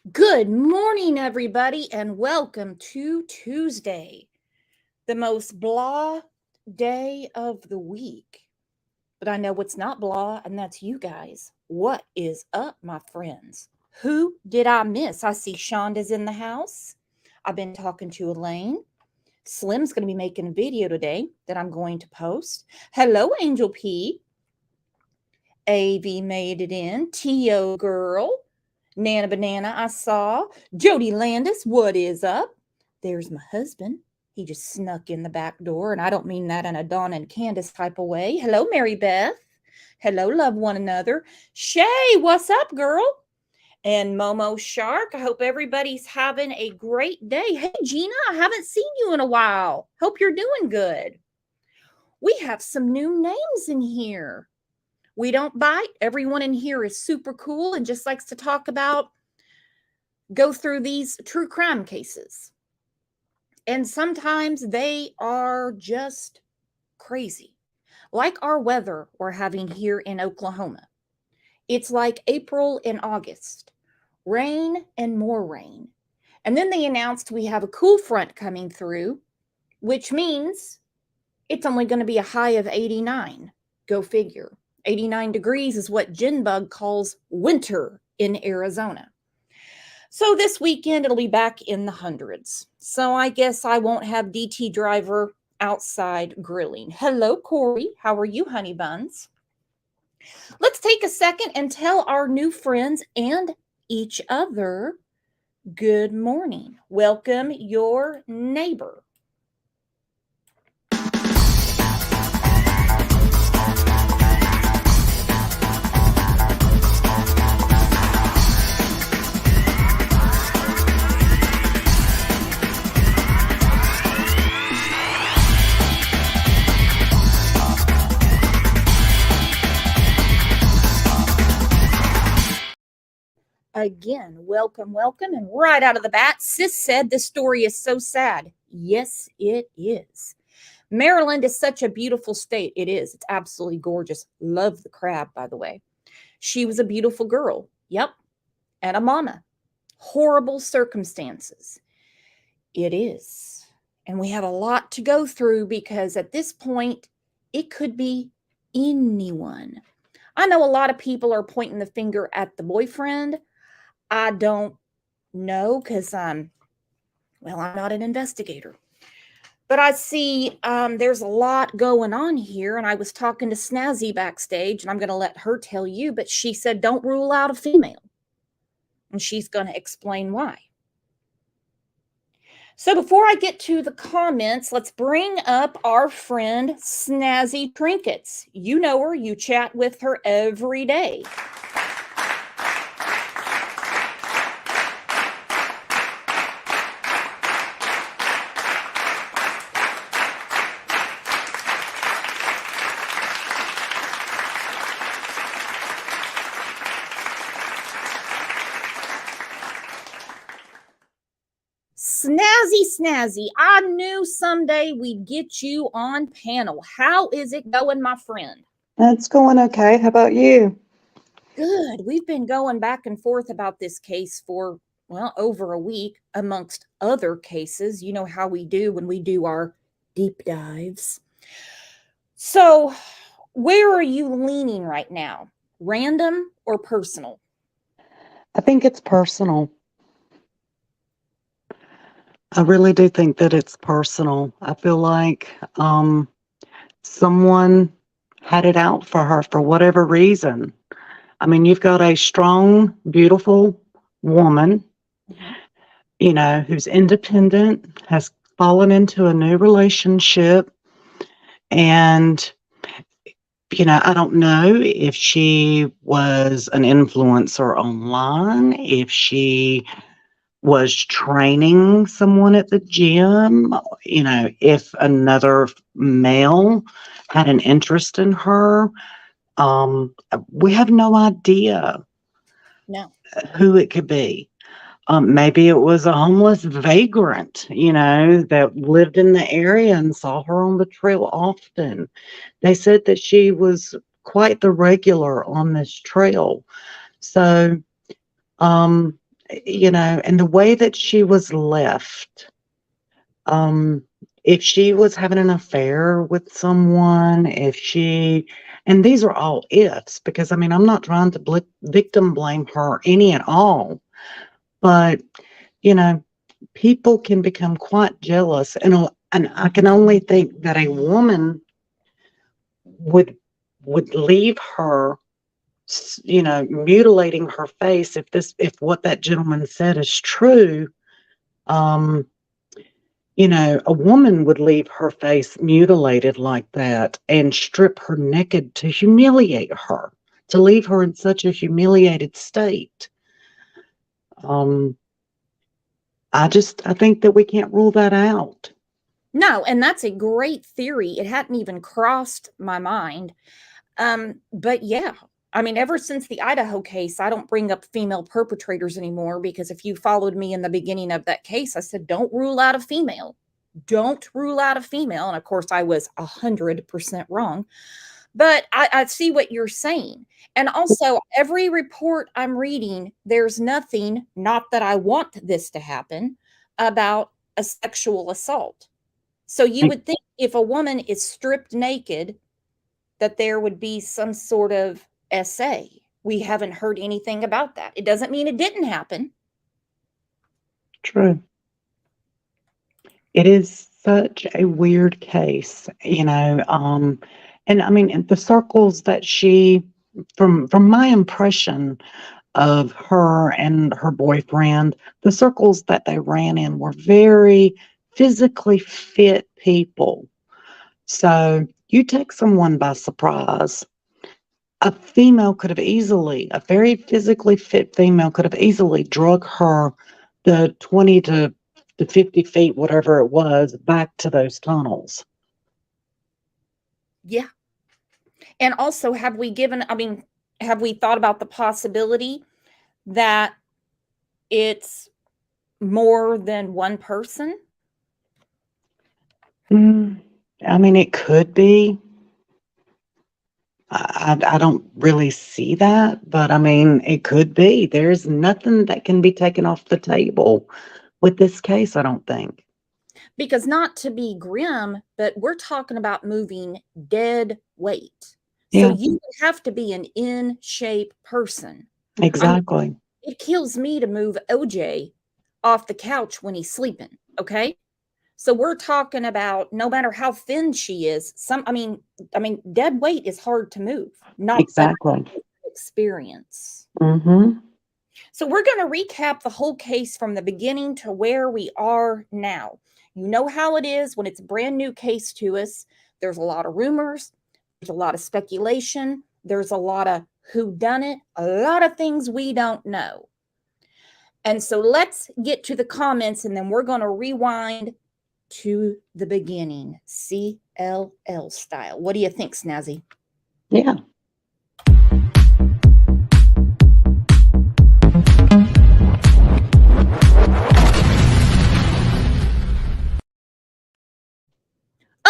Good morning, everybody, and welcome to Tuesday, the most blah day of the week. But I know what's not blah, and that's you guys. What is up, my friends? Who did I miss? I see Shonda's in the house. I've been talking to Elaine. Slim's going to be making a video today that I'm going to post. Hello, Angel P. AV made it in. T.O. Girl. Nana Banana, I saw. Jody Landis, what is up? There's my husband. He just snuck in the back door, and I don't mean that in a Dawn and Candace type of way. Hello, Mary Beth. Hello, love one another. Shay, what's up, girl? And Momo Shark, I hope everybody's having a great day. Hey, Gina, I haven't seen you in a while. Hope you're doing good. We have some new names in here. We don't bite. Everyone in here is super cool and just likes to go through these true crime cases. And sometimes they are just crazy. Like our weather we're having here in Oklahoma. It's like April and August. Rain and more rain. And then they announced we have a cool front coming through, which means it's only going to be a high of 89. Go figure. 89 degrees is what Jinbug calls winter in Arizona. So this weekend, it'll be back in the hundreds. So I guess I won't have DT Driver outside grilling. Hello, Corey. How are you, honey buns? Let's take a second and tell our new friends and each other good morning. Welcome your neighbor. Again, welcome. And right out of the bat, Sis said this story is so sad. Yes, it is. Maryland is such a beautiful state. It is. It's absolutely gorgeous. Love the crab, by the way. She was a beautiful girl. Yep. And a mama. Horrible circumstances. It is. And we have a lot to go through because at this point, it could be anyone. I know a lot of people are pointing the finger at the boyfriend. I don't know because I'm not an investigator. But I see there's a lot going on here. And I was talking to Snazzy backstage, and I'm going to let her tell you, but she said, don't rule out a female. And she's going to explain why. So before I get to the comments, let's bring up our friend Snazzy Trinkets. You know her. You chat with her every day. Snazzy, I knew someday we'd get you on panel. How is it going, my friend? It's going okay. How about you? Good. We've been going back and forth about this case for, over a week, amongst other cases. You know how we do when we do our deep dives. So, where are you leaning right now? Random or personal? I think it's personal. I really do think that it's personal. I feel like someone had it out for her for whatever reason. I mean, you've got a strong, beautiful woman, who's independent, has fallen into a new relationship. And, I don't know if she was an influencer online, if she was training someone at the gym, if another male had an interest in her. We have no idea who it could be. Maybe it was a homeless vagrant, that lived in the area and saw her on the trail often. They said that she was quite the regular on this trail. So, and the way that she was left, um, if she was having an affair with someone, and these are all ifs, because I mean, I'm not trying to victim blame her any at all, but, you know, people can become quite jealous, and I can only think that a woman would leave her, mutilating her face, if what that gentleman said is true. um a woman would leave her face mutilated like that and strip her naked to humiliate her, to leave her in such a humiliated state. um I think that we can't rule that out. No, and that's a great theory. It hadn't even crossed my mind. But yeah, I mean, ever since the Idaho case, I don't bring up female perpetrators anymore, because if you followed me in the beginning of that case, I said, don't rule out a female. Don't rule out a female. And of course, I was 100% wrong. But I see what you're saying. And also, every report I'm reading, there's nothing, not that I want this to happen, about a sexual assault. So you Like, would think if a woman is stripped naked, that there would be some sort of essay. We haven't heard anything about that. It doesn't mean it didn't happen. true. It is such a weird case, and I mean, the circles that from my impression of her and her boyfriend, the circles that they ran in were very physically fit people. So you take someone by surprise. A very physically fit female could have easily drug her the 20 to 50 feet, whatever it was, back to those tunnels. Yeah. And also, have we thought about the possibility that it's more than one person? I mean, it could be. I don't really see that, but I mean, it could be. There's nothing that can be taken off the table with this case, I don't think. Because, not to be grim, but we're talking about moving dead weight. So Yeah, you would have to be an in shape person. I mean, exactly. it kills me to move OJ off the couch when he's sleeping. Okay. So we're talking about, no matter how thin she is, dead weight is hard to move. Not that Exactly. experience. Mm-hmm. So we're going to recap the whole case from the beginning to where we are now. You know how it is when it's a brand new case to us. There's a lot of rumors. There's a lot of speculation. There's a lot of who done it, a lot of things we don't know. And so let's get to the comments, and then we're going to rewind to the beginning, CLL style. What do you think, Snazzy? Yeah.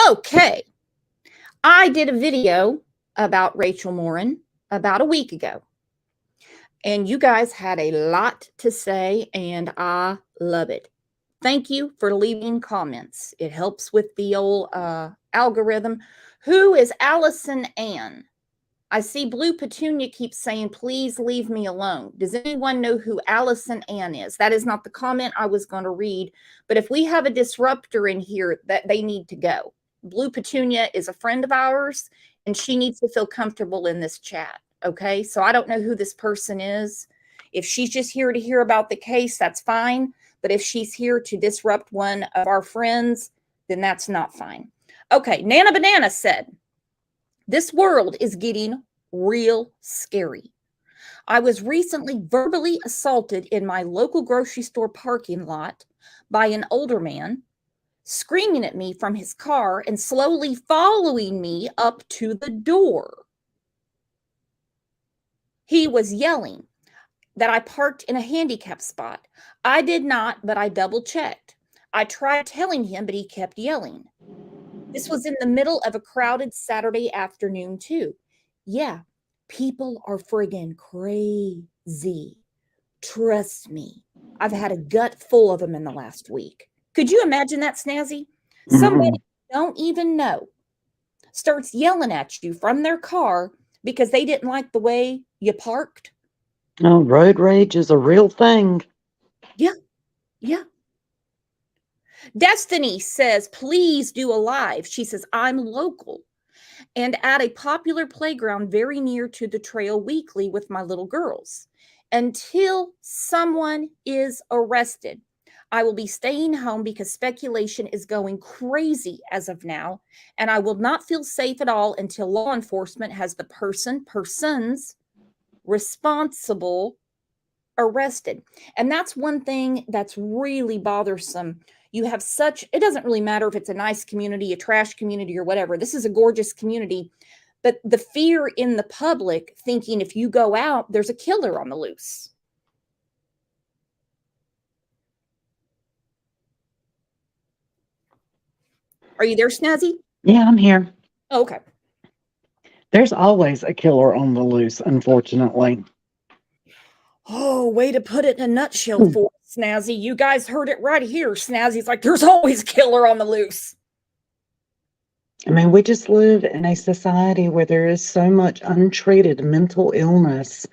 Okay. I did a video about Rachel Morin about a week ago, and you guys had a lot to say, and I love it. Thank you for leaving comments. It helps with the old algorithm. Who is Allison Ann? I see Blue Petunia keeps saying, please leave me alone. Does anyone know who Allison Ann is? That is not the comment I was going to read. But if we have a disruptor in here, that they need to go. Blue Petunia is a friend of ours, and she needs to feel comfortable in this chat. Okay, so I don't know who this person is. If she's just here to hear about the case, that's fine. But if she's here to disrupt one of our friends, then that's not fine. Okay, Nana Banana said, this world is getting real scary. I was recently verbally assaulted in my local grocery store parking lot by an older man, screaming at me from his car and slowly following me up to the door. He was yelling that I parked in a handicap spot. I did not, but I double checked. I tried telling him, but he kept yelling. This was in the middle of a crowded Saturday afternoon, too. Yeah, people are friggin' crazy. Trust me, I've had a gut full of them in the last week. Could you imagine that, Snazzy? Somebody Mm-mm. you don't even know starts yelling at you from their car because they didn't like the way you parked. No, road rage is a real thing. Yeah, yeah. Destiny says, please do a live. She says, I'm local and at a popular playground very near to the trail weekly with my little girls. Until someone is arrested, I will be staying home because speculation is going crazy as of now, and I will not feel safe at all until law enforcement has the persons responsible arrested. And that's one thing that's really bothersome. You have such, it doesn't really matter if it's a nice community, a trash community, or whatever. This is a gorgeous community. But the fear in the public thinking if you go out, there's a killer on the loose. Are you there, Snazzy? Yeah, I'm here. Oh, okay. There's always a killer on the loose, unfortunately. Oh, way to put it in a nutshell Hmm. for Snazzy. You guys heard it right here. Snazzy's like, there's always a killer on the loose. I mean, we just live in a society where there is so much untreated mental illness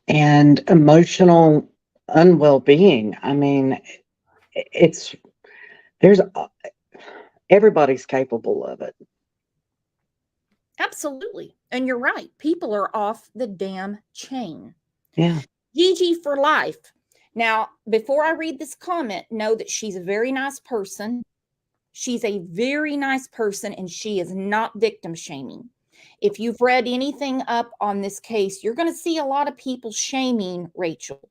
and emotional unwell-being. I mean, it's there's everybody's capable of it. Absolutely. And you're right. People are off the damn chain. Yeah. Gigi for life. Now, before I read this comment, know that she's a very nice person. She's a very nice person and she is not victim shaming. If you've read anything up on this case, you're going to see a lot of people shaming Rachel.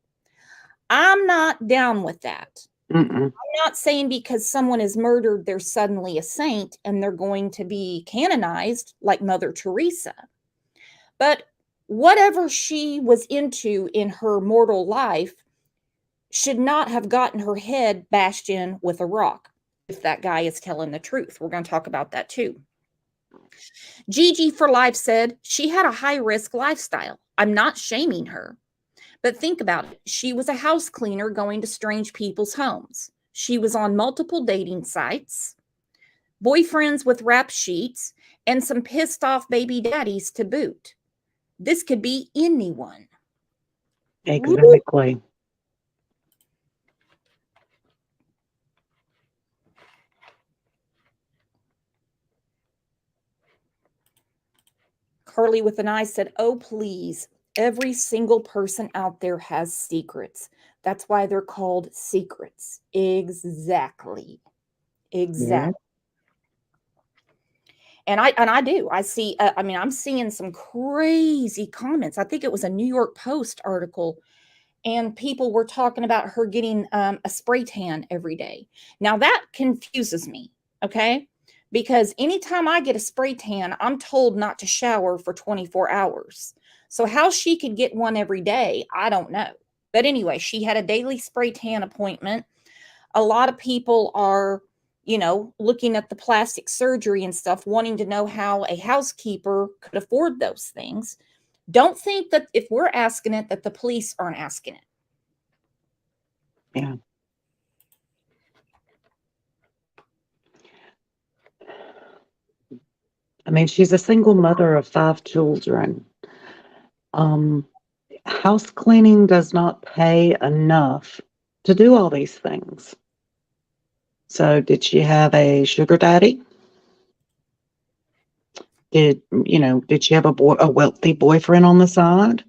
I'm not down with that. Mm-mm. I'm not saying because someone is murdered, they're suddenly a saint and they're going to be canonized like Mother Teresa. But whatever she was into in her mortal life should not have gotten her head bashed in with a rock. If that guy is telling the truth, we're going to talk about that too. Gigi for Life said she had a high risk lifestyle. I'm not shaming her. But think about it. She was a house cleaner going to strange people's homes. She was on multiple dating sites, boyfriends with rap sheets, and some pissed off baby daddies to boot. This could be anyone. Exactly. Carly with an eye said, oh, please. Every single person out there has secrets. That's why they're called secrets. Exactly. Yeah. Exactly. And I do. I see, I mean, I'm seeing some crazy comments. I think it was a New York Post article, and people were talking about her getting a spray tan every day. Now that confuses me, okay? Because anytime I get a spray tan, I'm told not to shower for 24 hours. So how she could get one every day, I don't know. But anyway, she had a daily spray tan appointment. A lot of people are, looking at the plastic surgery and stuff, wanting to know how a housekeeper could afford those things. Don't think that if we're asking it, that the police aren't asking it. Yeah. I mean, she's a single mother of 5 children. Um, House cleaning does not pay enough to do all these things. So, did she have a sugar daddy? Did she have a wealthy boyfriend on the side?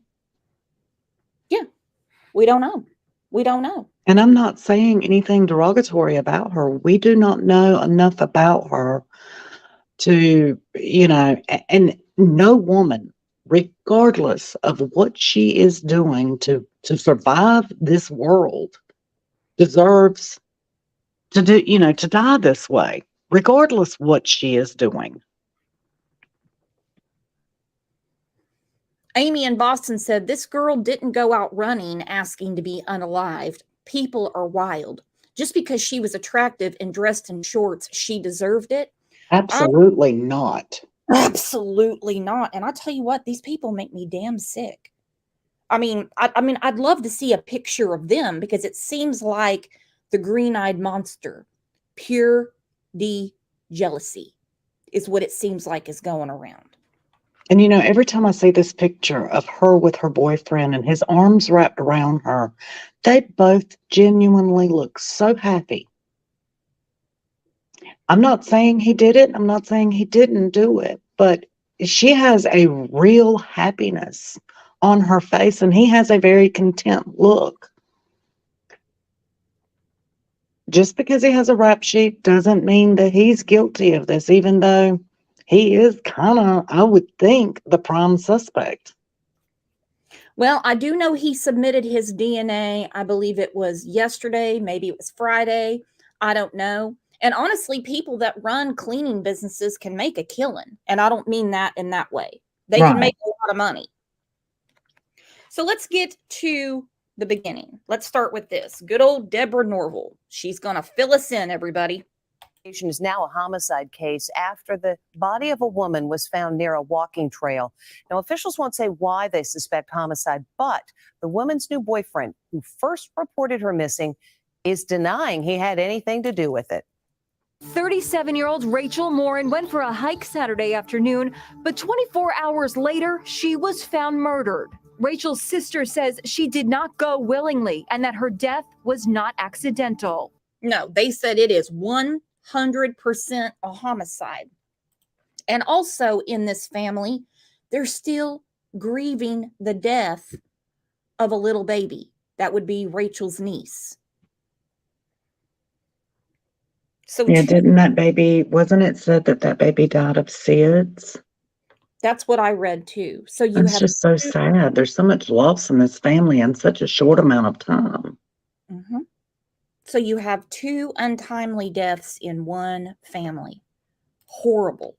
Yeah, we don't know. We don't know. And I'm not saying anything derogatory about her. We do not know enough about her to, and no woman, regardless of what she is doing to survive this world, deserves to die this way, regardless what she is doing. Amy in Boston said, this girl didn't go out running asking to be unalived. People are wild. Just because she was attractive and dressed in shorts, she deserved it. Absolutely not. Absolutely not. And I tell you what, these people make me damn sick. I mean, I'd love to see a picture of them because it seems like the green-eyed monster, pure jealousy, is what it seems like is going around. And every time I see this picture of her with her boyfriend and his arms wrapped around her, they both genuinely look so happy. I'm not saying he did it. I'm not saying he didn't do it, but she has a real happiness on her face, and he has a very content look. Just because he has a rap sheet doesn't mean that he's guilty of this, even though he is kind of, I would think, the prime suspect. Well, I do know he submitted his DNA. I believe it was yesterday. Maybe it was Friday. I don't know. And honestly, people that run cleaning businesses can make a killing. And I don't mean that in that way. They can make a lot of money. So let's get to the beginning. Let's start with this. Good old Deborah Norville. She's going to fill us in, everybody. Is now a homicide case after the body of a woman was found near a walking trail. Now, officials won't say why they suspect homicide, but the woman's new boyfriend, who first reported her missing, is denying he had anything to do with it. 37-year-old Rachel Morin went for a hike Saturday afternoon, but 24 hours later, she was found murdered. Rachel's sister says she did not go willingly and that her death was not accidental. No, they said it is 100% a homicide. And also in this family, they're still grieving the death of a little baby. That would be Rachel's niece. So yeah, didn't that baby, wasn't it said that baby died of SIDS? That's what I read too. So It's just so sad. There's so much loss in this family in such a short amount of time. Mm-hmm. So you have 2 untimely deaths in one family. Horrible.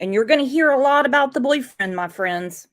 And you're going to hear a lot about the boyfriend, my friends.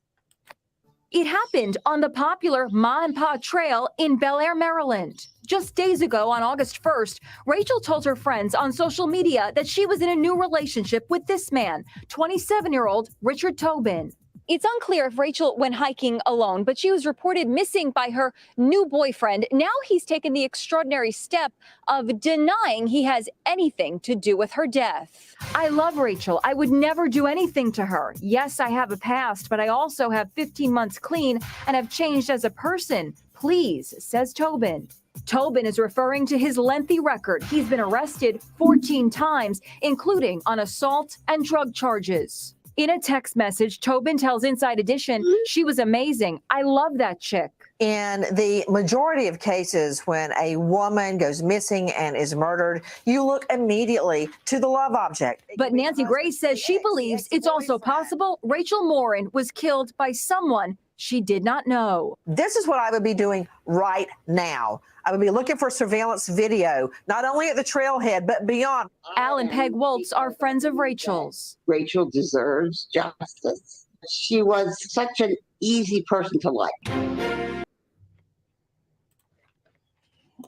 It happened on the popular Ma and Pa Trail in Bel Air, Maryland. Just days ago, on August 1st, Rachel told her friends on social media that she was in a new relationship with this man, 27-year-old Richard Tobin. It's unclear if Rachel went hiking alone, but she was reported missing by her new boyfriend. Now he's taken the extraordinary step of denying he has anything to do with her death. I love Rachel. I would never do anything to her. Yes, I have a past, but I also have 15 months clean and have changed as a person. Please, says Tobin. Tobin is referring to his lengthy record. He's been arrested 14 times, including on assault and drug charges. In a text message, Tobin tells Inside Edition, she was amazing. I love that chick. In the majority of cases, when a woman goes missing and is murdered, you look immediately to the love object. But Nancy Grace says she believes it's also possible Rachel Morin was killed by someone she did not know. This is what I would be doing right now. I would be looking for surveillance video, not only at the trailhead, but beyond. Al and Peg Waltz are friends of Rachel's. Rachel deserves justice. She was such an easy person to like.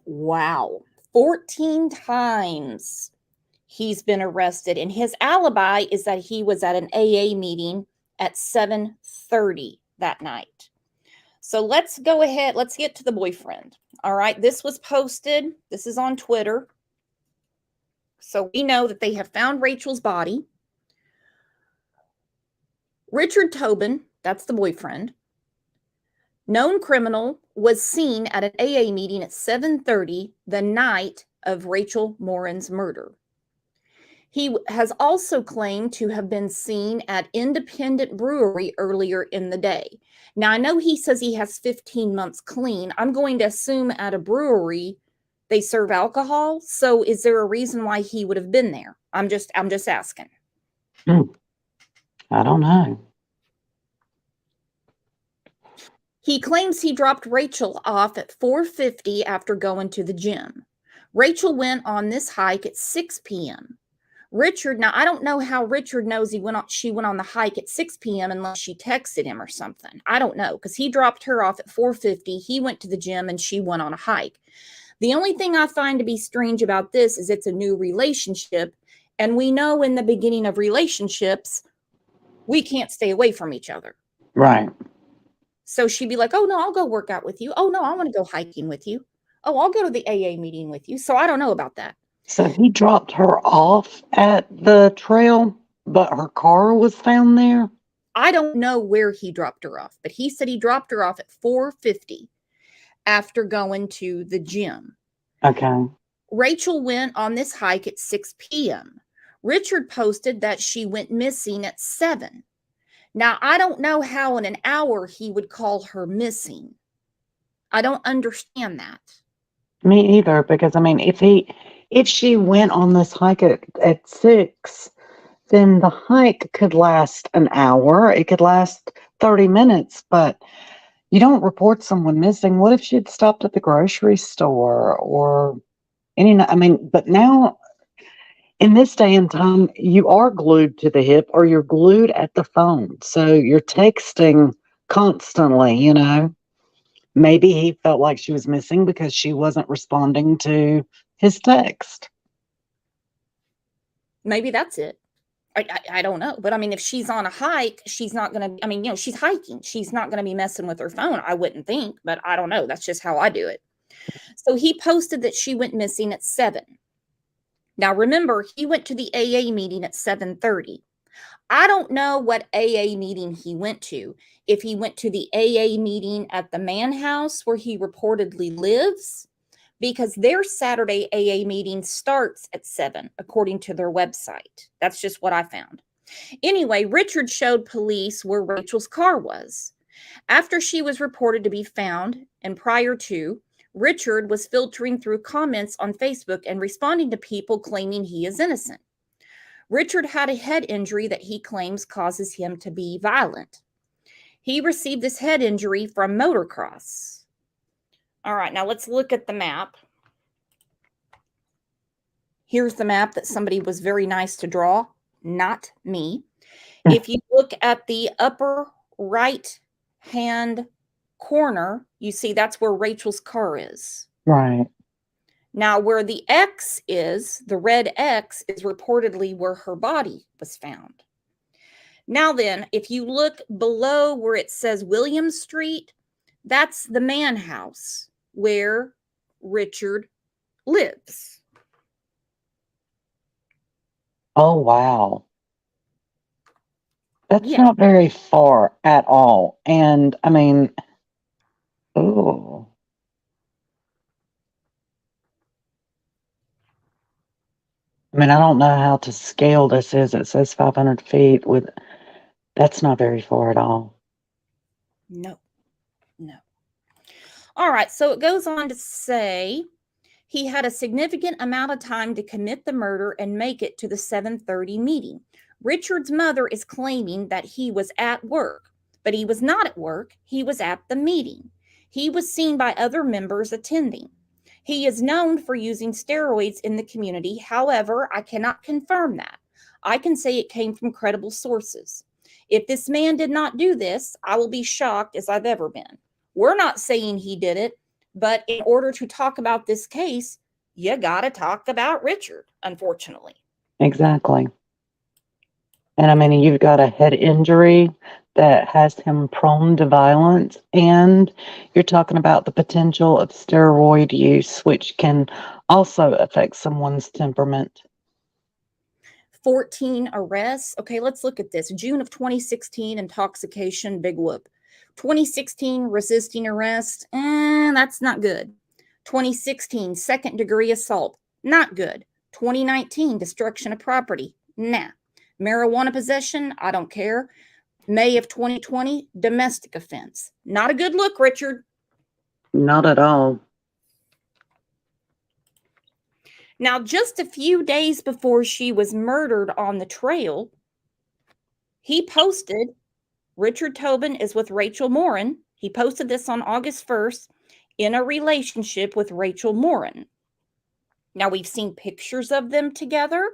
Wow. 14 times he's been arrested. And his alibi is that he was at an AA meeting at 7:30 that night. So let's go ahead. Let's get to the boyfriend. All right. This was posted. This is on Twitter. So we know that they have found Rachel's body. Richard Tobin, that's the boyfriend, known criminal, was seen at an AA meeting at 7:30 the night of Rachel Morin's murder. He has also claimed to have been seen at Independent Brewery earlier in the day. Now, I know he says he has 15 months clean. I'm going to assume at a brewery they serve alcohol. So is there a reason why he would have been there? I'm just asking. I don't know. He claims he dropped Rachel off at 4:50 after going to the gym. Rachel went on this hike at 6 p.m. Richard, now I don't know how Richard knows she went on the hike at 6 p.m. unless she texted him or something. I don't know, because he dropped her off at 4:50. He went to the gym and she went on a hike. The only thing I find to be strange about this is it's a new relationship. And we know in the beginning of relationships, we can't stay away from each other. Right. So she'd be like, oh, no, I'll go work out with you. Oh, no, I want to go hiking with you. Oh, I'll go to the AA meeting with you. So I don't know about that. So he dropped her off at the trail, but her car was found there? I don't know where he dropped her off, but he said he dropped her off at 4:50 after going to the gym. Okay. Rachel went on this hike at 6 p.m. Richard posted that she went missing at 7. Now, I don't know how in an hour he would call her missing. I don't understand that. Me either, because I mean, if she went on this hike at 6, then the hike could last an hour. It could last 30 minutes, but you don't report someone missing. What if she had stopped at the grocery store or I mean, but now in this day and time, you are glued to the hip or you're glued at the phone. So you're texting constantly, you know. Maybe he felt like she was missing because she wasn't responding to his text. Maybe that's it. I don't know. But I mean, if she's on a hike, she's not going to, I mean, you know, she's hiking. She's not going to be messing with her phone, I wouldn't think. But I don't know. That's just how I do it. So he posted that she went missing at 7. Now, remember, he went to the AA meeting at 7:30. I don't know what AA meeting he went to. If he went to the AA meeting at the Mann house where he reportedly lives, because their Saturday AA meeting starts at 7, according to their website. That's just what I found. Anyway, Richard showed police where Rachel's car was. After she was reported to be found, and prior to, Richard was filtering through comments on Facebook and responding to people claiming he is innocent. Richard had a head injury that he claims causes him to be violent. He received this head injury from motocross. All right, now let's look at the map. Here's the map that somebody was very nice to draw, not me. If you look at the upper right-hand corner, you see that's where Rachel's car is. Right. Now, where the X is, the red X, is reportedly where her body was found. Now then, if you look below where it says William Street, that's the Mann house where Richard lives. Oh, wow. That's Yeah. not very far at all. And I mean, oh. I mean, I don't know how to scale this is. It says 500 feet with, that's not very far at all. No. All right, so it goes on to say he had a significant amount of time to commit the murder and make it to the 7:30 meeting. Richard's mother is claiming that he was at work, but he was not at work. He was at the meeting. He was seen by other members attending. He is known for using steroids in the community. However, I cannot confirm that. I can say it came from credible sources. If this man did not do this, I will be shocked as I've ever been. We're not saying he did it, but in order to talk about this case, you got to talk about Richard, unfortunately. Exactly. And I mean, you've got a head injury that has him prone to violence, and you're talking about the potential of steroid use, which can also affect someone's temperament. 14 arrests. Okay, let's look at this. June of 2016, intoxication, big whoop. 2016, resisting arrest. That's not good. 2016, second degree assault. Not good. 2019, destruction of property. Nah. Marijuana possession. I don't care. May of 2020, domestic offense. Not a good look, Richard. Not at all. Now, just a few days before she was murdered on the trail, he posted, Richard Tobin is with Rachel Morin. He posted this on August 1st, in a relationship with Rachel Morin. Now, we've seen pictures of them together.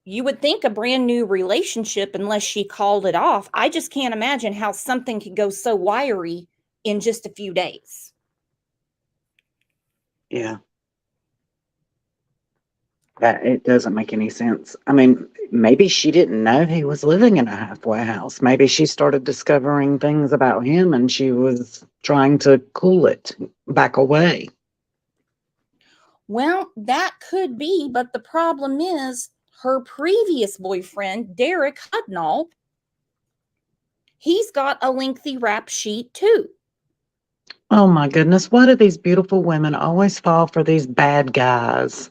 You would think a brand new relationship unless she called it off. I just can't imagine how something could go so wiry in just a few days. Yeah. That it doesn't make any sense. I mean, maybe she didn't know he was living in a halfway house. Maybe she started discovering things about him and she was trying to cool it, back away. Well, that could be, but the problem is her previous boyfriend, Derek Hudnall, he's got a lengthy rap sheet too. Oh my goodness, why do these beautiful women always fall for these bad guys?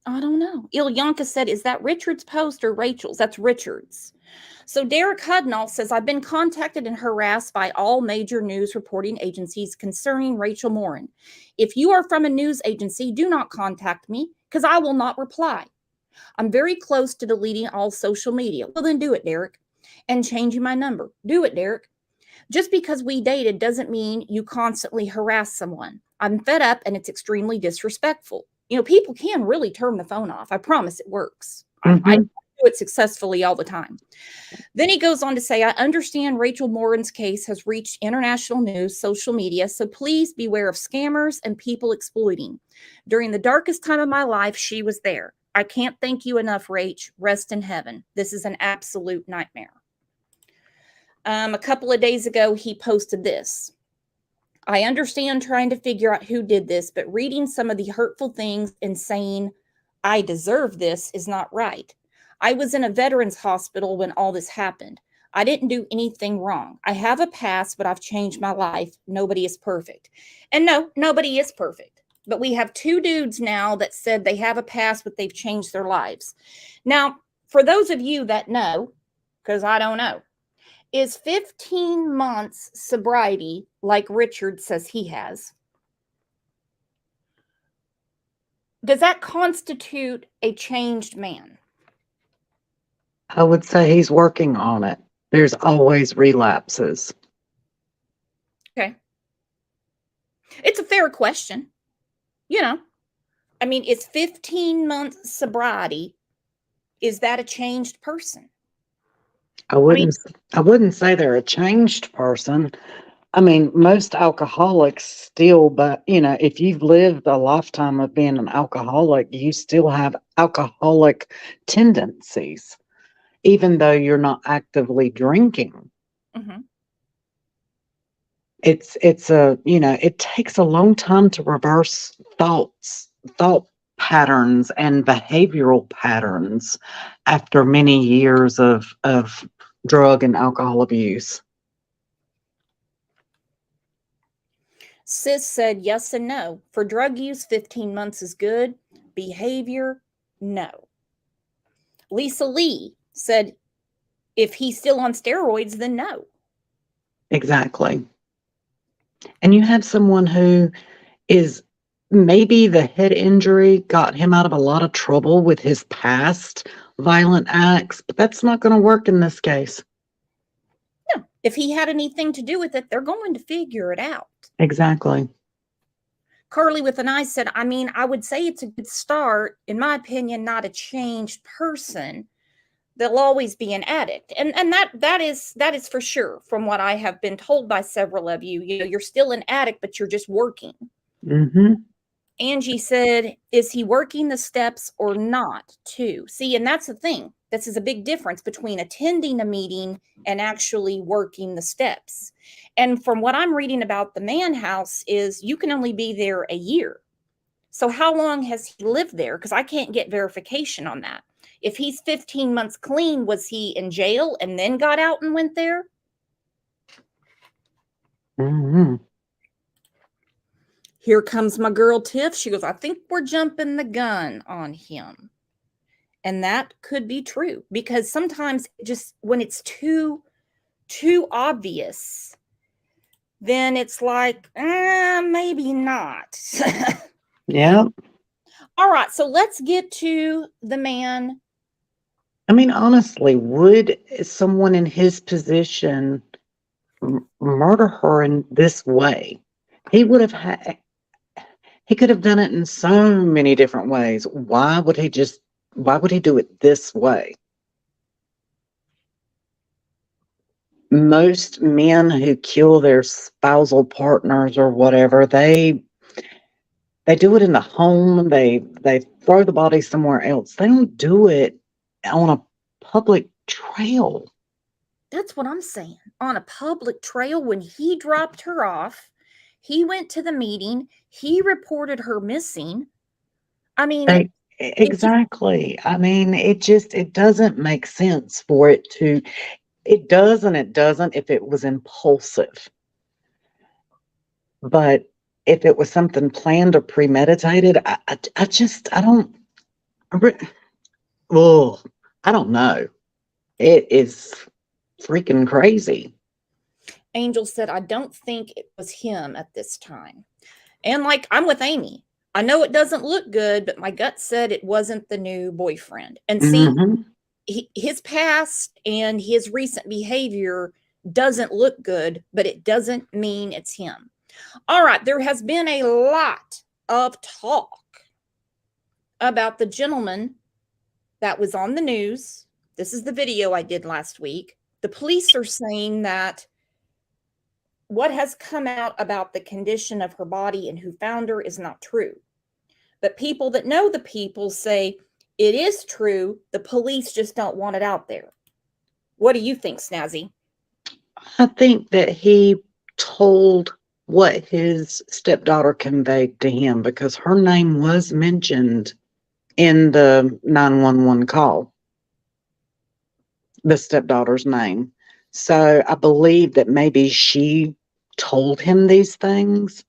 I don't know. Ilyanka said, is that Richard's post or Rachel's? That's Richard's. So Derek Hudnall says, I've been contacted and harassed by all major news reporting agencies concerning Rachel Morin. If you are from a news agency, do not contact me because I will not reply. I'm very close to deleting all social media. Well, then do it, Derek. And changing my number. Do it, Derek. Just because we dated doesn't mean you constantly harass someone. I'm fed up and it's extremely disrespectful. You know, people can really turn the phone off. I promise it works. I do it successfully all the time. Then he goes on to say, I understand Rachel Morin's case has reached international news, social media, so please beware of scammers and people exploiting. During the darkest time of my life, she was there. I can't thank you enough, Rach. Rest in heaven. This is an absolute nightmare. A couple of days ago, he posted this. I understand trying to figure out who did this, but reading some of the hurtful things and saying, I deserve this is not right. I was in a veterans hospital when all this happened. I didn't do anything wrong. I have a past, but I've changed my life. Nobody is perfect. And no, nobody is perfect. But we have two dudes now that said they have a past, but they've changed their lives. Now, for those of you that know, because I don't know, is 15 months sobriety like Richard says he has? Does that constitute a changed man? I would say he's working on it. There's always relapses. Okay. It's a fair question. You know, I mean, it's 15 months sobriety. Is that a changed person? I wouldn't say they're a changed person. I mean, most alcoholics still, but you know, if you've lived a lifetime of being an alcoholic, you still have alcoholic tendencies, even though you're not actively drinking. Mm-hmm. It's a, you know, it takes a long time to reverse thought patterns and behavioral patterns after many years of drug and alcohol abuse. Sis said yes and no. For drug use, 15 months is good. Behavior, no. Lisa Lee said if he's still on steroids, then no. Exactly. And you have someone who is, maybe the head injury got him out of a lot of trouble with his past violent acts, but that's not going to work in this case. No. If he had anything to do with it, they're going to figure it out. Exactly. Carly with an eye said, I mean, I would say it's a good start. In my opinion, not a changed person. They'll always be an addict. And that is for sure from what I have been told by several of you. You know, you're still an addict, but you're just working. Mm-hmm. Angie said, is he working the steps or not too? See, and that's the thing. This is a big difference between attending a meeting and actually working the steps. And from what I'm reading about the Mann House is you can only be there a year. So how long has he lived there? Because I can't get verification on that. If he's 15 months clean, was he in jail and then got out and went there? Mm-hmm. Here comes my girl Tiff. She goes, I think we're jumping the gun on him. And that could be true because sometimes just when it's too obvious, then it's like, maybe not. Yeah. All right. So let's get to the man. I mean, honestly, would someone in his position murder her in this way? He would have had, he could have done it in so many different ways. Why would he do it this way? Most men who kill their spousal partners or whatever, they do it in the home. They throw the body somewhere else. They don't do it on a public trail. That's what I'm saying. On a public trail, when he dropped her off, he went to the meeting, he reported her missing. I mean, Exactly. I mean, it doesn't make sense for it to, it does and it doesn't if it was impulsive. But if it was something planned or premeditated, I don't, oh, I don't know. It is freaking crazy. Angel said, I don't think it was him at this time. And like, I'm with Amy. I know it doesn't look good, but my gut said it wasn't the new boyfriend. And see, Mhm. his past and his recent behavior doesn't look good, but it doesn't mean it's him. All right, there has been a lot of talk about the gentleman that was on the news. This is the video I did last week. The police are saying that what has come out about the condition of her body and who found her is not true. But people that know the people say it is true. The police just don't want it out there. What do you think, Snazzy? I think that he told what his stepdaughter conveyed to him because her name was mentioned in the 911 call, the stepdaughter's name. So I believe that maybe she told him these things,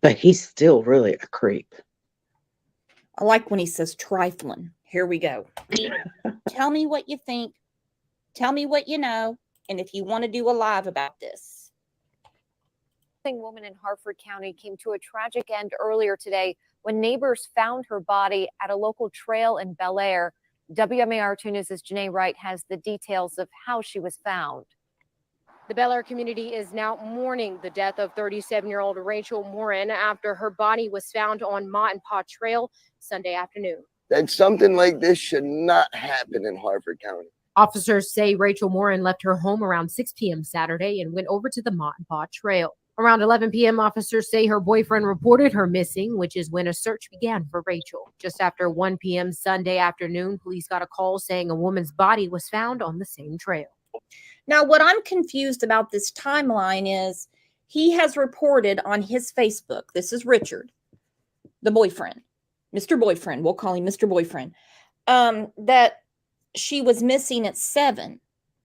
but he's still really a creep. I like when he says trifling. Here we go. Tell me what you think. Tell me what you know. And if you want to do a live about this. Woman in Harford County came to a tragic end earlier today when neighbors found her body at a local trail in Bel Air. WMAR 2 News' Janae Wright has the details of how she was found. The Bel Air community is now mourning the death of 37-year-old Rachel Morin after her body was found on Ma and Pa Trail Sunday afternoon. That something like this should not happen in Harford County. Officers say Rachel Morin left her home around 6 p.m. Saturday and went over to the Ma and Pa Trail. Around 11 p.m., officers say her boyfriend reported her missing, which is when a search began for Rachel. Just after 1 p.m. Sunday afternoon, police got a call saying a woman's body was found on the same trail. Now, what I'm confused about this timeline is he has reported on his Facebook, this is Richard, the boyfriend, Mr. Boyfriend, we'll call him Mr. Boyfriend, that she was missing at 7,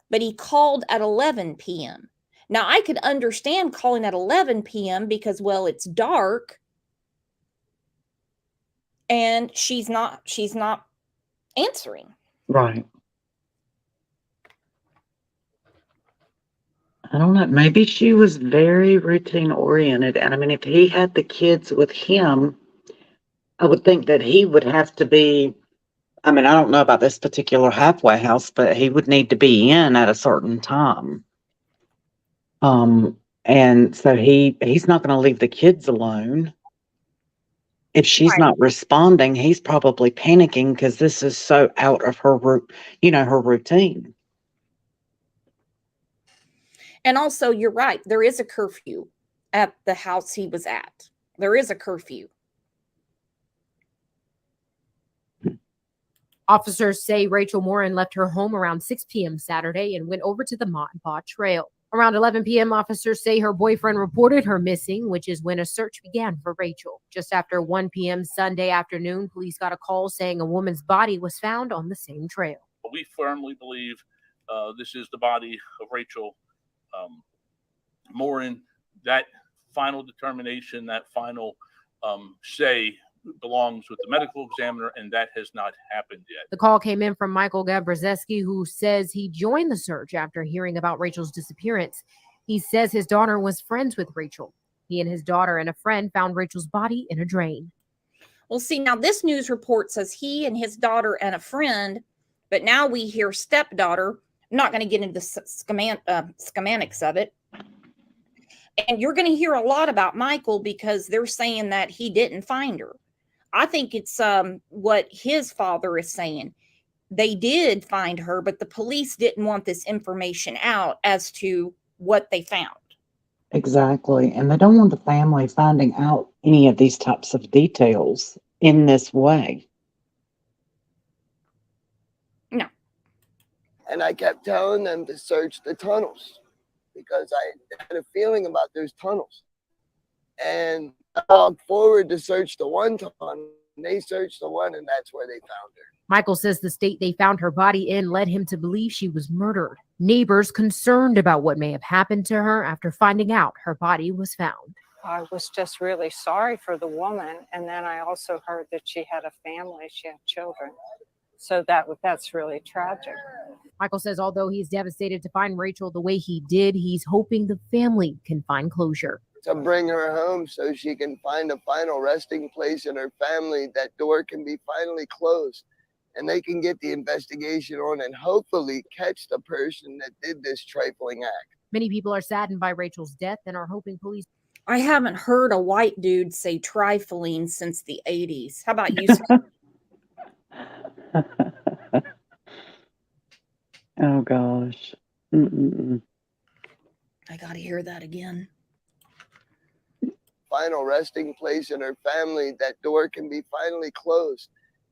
but he called at 11 p.m. Now, I could understand calling at 11 p.m. because, well, it's dark and she's not answering. Right. I don't know. Maybe she was very routine oriented. And I mean, if he had the kids with him, I would think that he would have to be, I mean, I don't know about this particular halfway house, but he would need to be in at a certain time. And so he's not going to leave the kids alone. If she's not responding, he's probably panicking because this is so out of her routine. And also, you're right. There is a curfew at the house he was at. There is a curfew. Officers say Rachel Morin left her home around 6 p.m. Saturday and went over to the Ma and Pa Trail. Around 11 p.m., officers say her boyfriend reported her missing, which is when a search began for Rachel. Just after 1 p.m. Sunday afternoon, police got a call saying a woman's body was found on the same trail. We firmly believe this is the body of Rachel Morin. That final determination, that final say belongs with the medical examiner, and that has not happened yet. The call came in from Michael Gabrzeski, who says he joined the search after hearing about Rachel's disappearance. He says his daughter was friends with Rachel. He and his daughter and a friend found Rachel's body in a drain. Well, see, now this news report says he and his daughter and a friend, but now we hear stepdaughter. I'm not going to get into the schematics of it. And you're going to hear a lot about Michael because they're saying that he didn't find her. I think it's what his father is saying. They did find her, but the police didn't want this information out as to what they found. Exactly. And they don't want the family finding out any of these types of details. in this way. No. And I kept telling them to search the tunnels because I had a feeling about those tunnels. And I walked forward to search the one tunnel. And they searched the one, and that's where they found her. Michael says the state they found her body in led him to believe she was murdered. Neighbors concerned about what may have happened to her after finding out her body was found. I was just really sorry for the woman. And then I also heard that she had a family, she had children. So that's really tragic. Michael says although he's devastated to find Rachel the way he did, he's hoping the family can find closure. To bring her home so she can find a final resting place in her family, that door can be finally closed and they can get the investigation on and hopefully catch the person that did this trifling act. Many people are saddened by Rachel's death and are hoping police. I haven't heard a white dude say trifling since the 80s. How about you, sir? Oh, gosh. Mm-mm-mm. I got to hear that again. Final resting place in her family, that door can be finally closed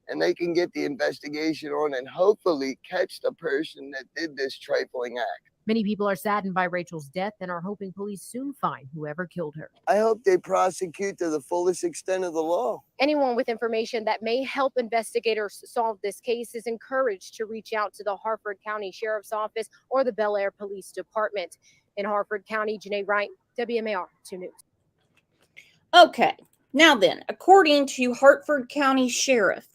and they can get the investigation on and hopefully catch the person that did this trifling act. Many people are saddened by Rachel's death and are hoping police soon find whoever killed her. I hope they prosecute to the fullest extent of the law. Anyone with information that may help investigators solve this case is encouraged to reach out to the Harford County Sheriff's Office or the Bel Air Police Department. In Harford County, Janae Wright, WMAR 2 News. Okay, now then, according to Hartford County Sheriff,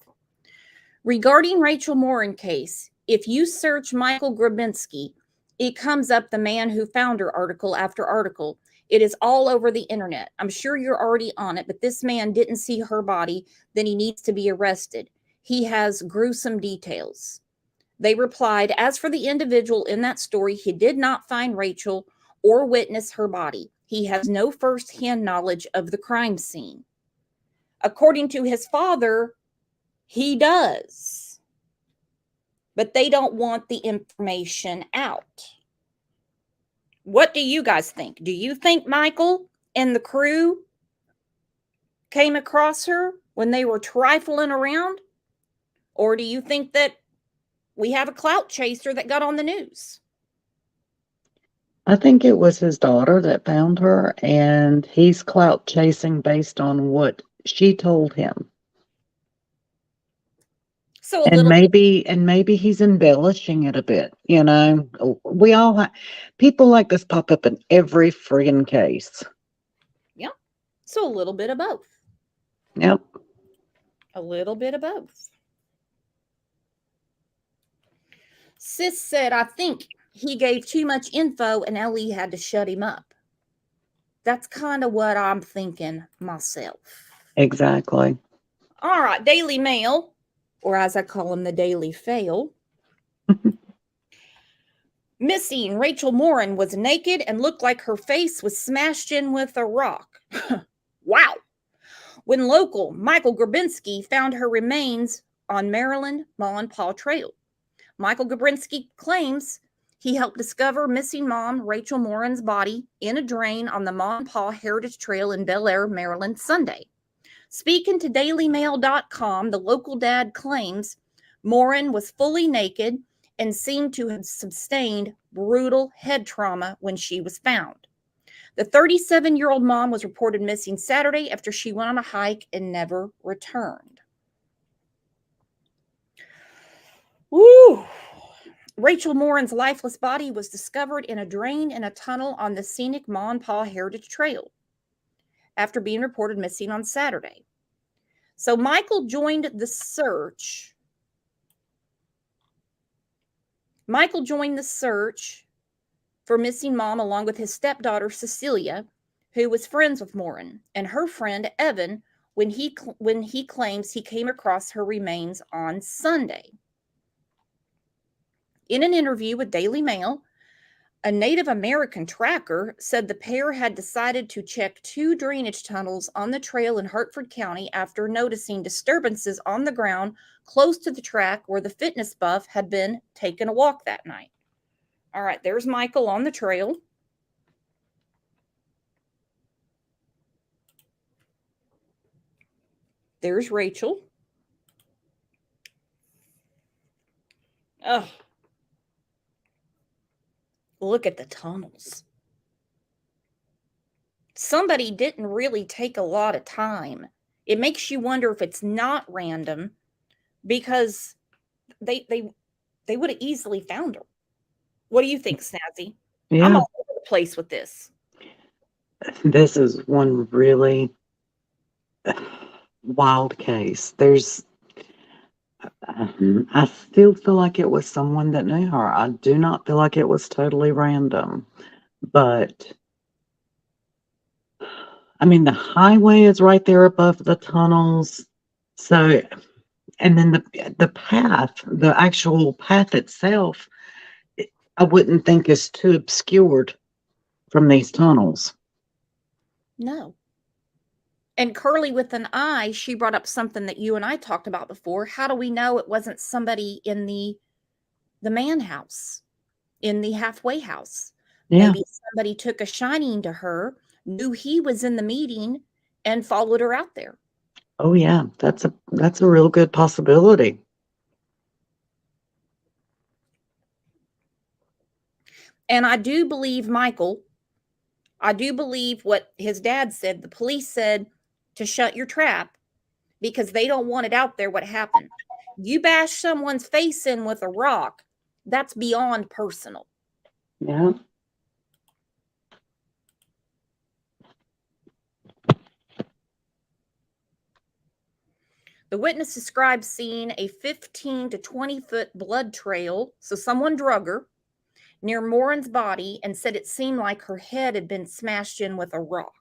regarding Rachel Morin case, if you search Michael Grabinski, it comes up the man who found her article after article. It is all over the internet. I'm sure you're already on it, but this man didn't see her body, then he needs to be arrested. He has gruesome details. They replied, as for the individual in that story, he did not find Rachel or witness her body. He has no first-hand knowledge of the crime scene. According to his father, he does. But they don't want the information out. What do you guys think? Do you think Michael and the crew came across her when they were trifling around? Or do you think that we have a clout chaser that got on the news? I think it was his daughter that found her, and he's clout chasing based on what she told him. So And maybe he's embellishing it a bit. You know, we all people like this pop up in every friggin' case. Yeah. So a little bit of both. Yep. A little bit of both. Sis said, I think he gave too much info and Ellie had to shut him up. That's kind of what I'm thinking myself. Exactly. All right, Daily Mail, or as I call him, the Daily Fail. Missing Rachel Morin was naked and looked like her face was smashed in with a rock. Wow. When local Michael Grabinski found her remains on Maryland Ma and Pa Trail. Michael Grabinski claims he helped discover missing mom Rachel Morin's body in a drain on the Ma and Pa Heritage Trail in Bel Air, Maryland, Sunday. Speaking to dailymail.com, the local dad claims Morin was fully naked and seemed to have sustained brutal head trauma when she was found. The 37-year-old mom was reported missing Saturday after she went on a hike and never returned. Woo! Rachel Morin's lifeless body was discovered in a drain in a tunnel on the scenic Ma and Pa Heritage Trail after being reported missing on Saturday. So Michael joined the search. Michael joined the search for missing mom along with his stepdaughter Cecilia, who was friends with Morin, and her friend Evan when he claims he came across her remains on Sunday. In an interview with Daily Mail, a Native American tracker said the pair had decided to check 2 drainage tunnels on the trail in Hartford County after noticing disturbances on the ground close to the track where the fitness buff had been taking a walk that night. All right, there's Michael on the trail. There's Rachel. Oh, look at the tunnels. Somebody didn't really take a lot of time. It makes you wonder if it's not random, because they would have easily found her. What do you think, Snazzy? Yeah. I'm all over the place with this. This is one really wild case. I still feel like it was someone that knew her. I do not feel like it was totally random. But, I mean, the highway is right there above the tunnels. So, and then the path, the actual path itself, I wouldn't think is too obscured from these tunnels. No. And Curly with an eye, she brought up something that you and I talked about before. How do we know it wasn't somebody in the man house, in the halfway house? Yeah. Maybe somebody took a shining to her, knew he was in the meeting, and followed her out there. Oh yeah, that's a real good possibility. And I do believe Michael. I do believe what his dad said. The police said to shut your trap because they don't want it out there what happened. You bash someone's face in with a rock, that's beyond personal. Yeah. The witness described seeing a 15 to 20 foot blood trail, so someone drug her, near Morin's body, and said it seemed like her head had been smashed in with a rock.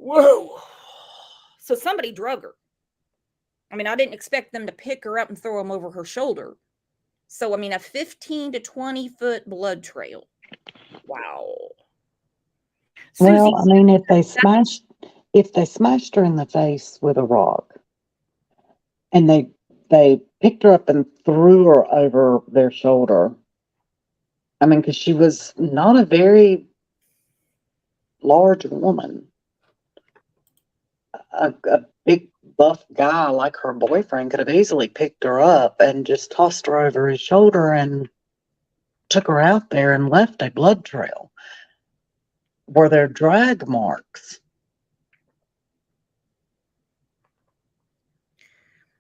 Whoa. So somebody drug her. I mean, I didn't expect them to pick her up and throw them over her shoulder. So, I mean, a 15 to 20 foot blood trail. Wow. Well, I mean, if they Susie, smashed her in the face with a rock and they picked her up and threw her over their shoulder, I mean, because she was not a very large woman. A big buff guy like her boyfriend could have easily picked her up and just tossed her over his shoulder and took her out there and left a blood trail. Were there drag marks?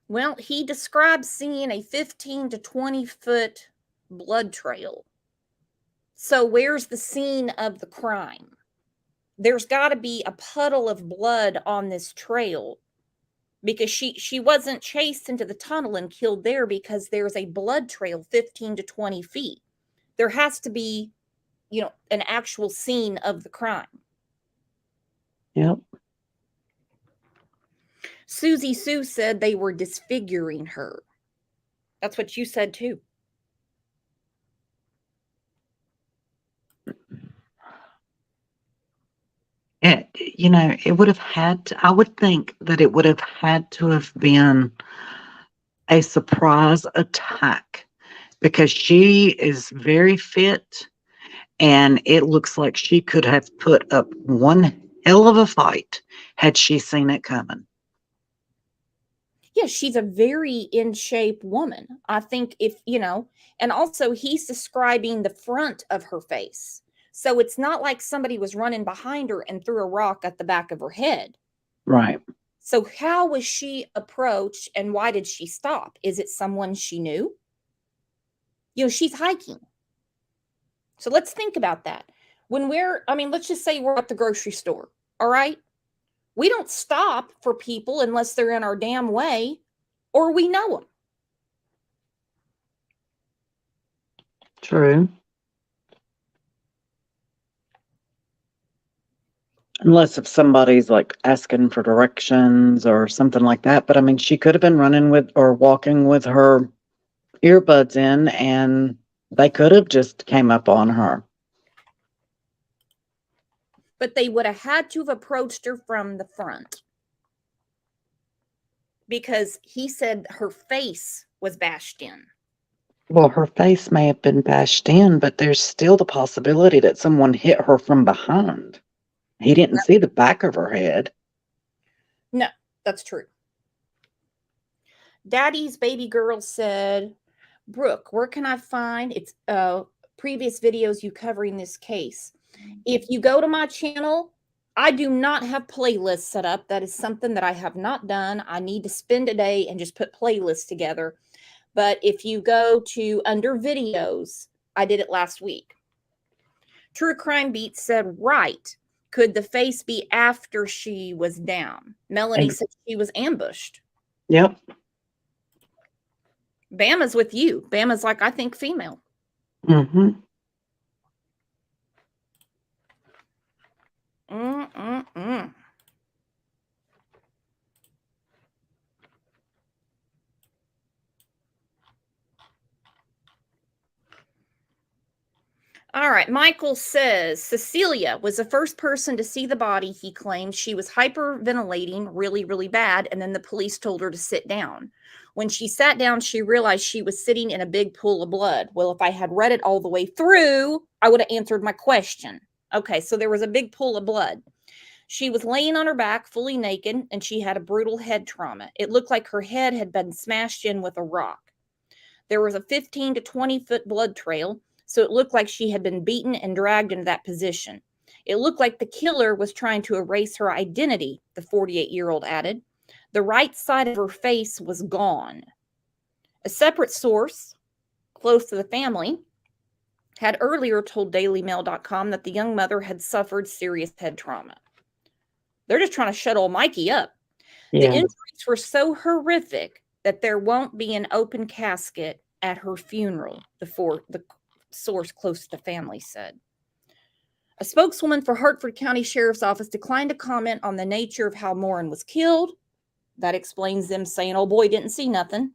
well, he described seeing a 15 to 20 foot blood trail. So where's the scene of the crime? There's got to be a puddle of blood on this trail, because she wasn't chased into the tunnel and killed there, because there's a blood trail 15 to 20 feet. There has to be, an actual scene of the crime. Yep. Susie Sue said they were disfiguring her. That's what you said too. It would have had to, I would think that it would have had to have been a surprise attack, because she is very fit and it looks like she could have put up one hell of a fight had she seen it coming. Yeah, she's a very in shape woman. I think and also he's describing the front of her face. So it's not like somebody was running behind her and threw a rock at the back of her head. Right. So how was she approached and why did she stop? Is it someone she knew? She's hiking. So let's think about that. Let's just say we're at the grocery store. All right. We don't stop for people unless they're in our damn way or we know them. True. Unless if somebody's like asking for directions or something like that. But I mean, she could have been running with or walking with her earbuds in and they could have just came up on her. But they would have had to have approached her from the front, because he said her face was bashed in. Well, her face may have been bashed in, but there's still the possibility that someone hit her from behind. He didn't see the back of her head. No, That's true. Daddy's baby girl said, Brooke, where can I find it's previous videos you covering this case? If you go to my channel, I do not have playlists set up. That is something that I have not done. I need to spend a day and just put playlists together. But if you go to under videos, I did it last week. True Crime Beat said, right. Could the face be after she was down? Melanie said she was ambushed. Yep. Bama's with you. Bama's like, I think female. Mm-hmm. All right. Michael says Cecilia was the first person to see the body. He claims she was hyperventilating really, really bad. And then the police told her to sit down. When she sat down, she realized she was sitting in a big pool of blood. Well, if I had read it all the way through, I would have answered my question. Okay. So there was a big pool of blood. She was laying on her back, fully naked, and she had a brutal head trauma. It looked like her head had been smashed in with a rock. There was a 15 to 20 foot blood trail. So it looked like she had been beaten and dragged into that position. It looked like the killer was trying to erase her identity, the 48-year-old added. The right side of her face was gone. A separate source, close to the family, had earlier told DailyMail.com that the young mother had suffered serious head trauma. They're just trying to shut old Mikey up. Yeah. The injuries were so horrific that there won't be an open casket at her funeral, the source close to the family said. A spokeswoman for Hartford County Sheriff's Office declined to comment on the nature of how Morin was killed. That explains them saying, oh boy, didn't see nothing.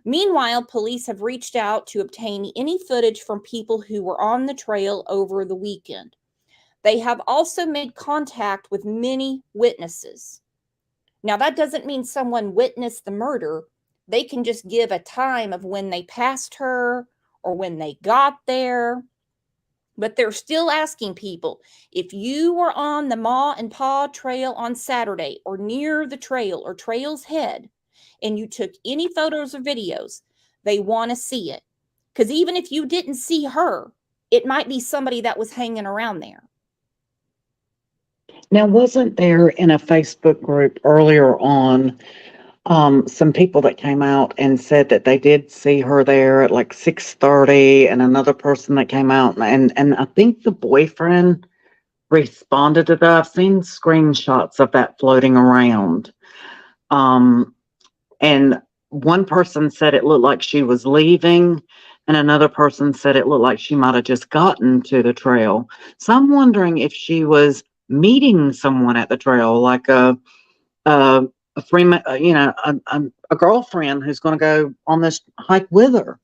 Meanwhile, police have reached out to obtain any footage from people who were on the trail over the weekend. They have also made contact with many witnesses. Now, that doesn't mean someone witnessed the murder. They can just give a time of when they passed her or when they got there. But they're still asking people, if you were on the Ma and Pa trail on Saturday or near the trail or trail's head and you took any photos or videos, they want to see it. Because even if you didn't see her, it might be somebody that was hanging around there. Now, wasn't there in a Facebook group earlier on some people that came out and said that they did see her there at like 6:30, and another person that came out and I think the boyfriend responded to that. I've seen screenshots of that floating around. And one person said it looked like she was leaving, and another person said it looked like she might have just gotten to the trail. So I'm wondering if she was meeting someone at the trail, like a friend, a girlfriend who's going to go on this hike with her.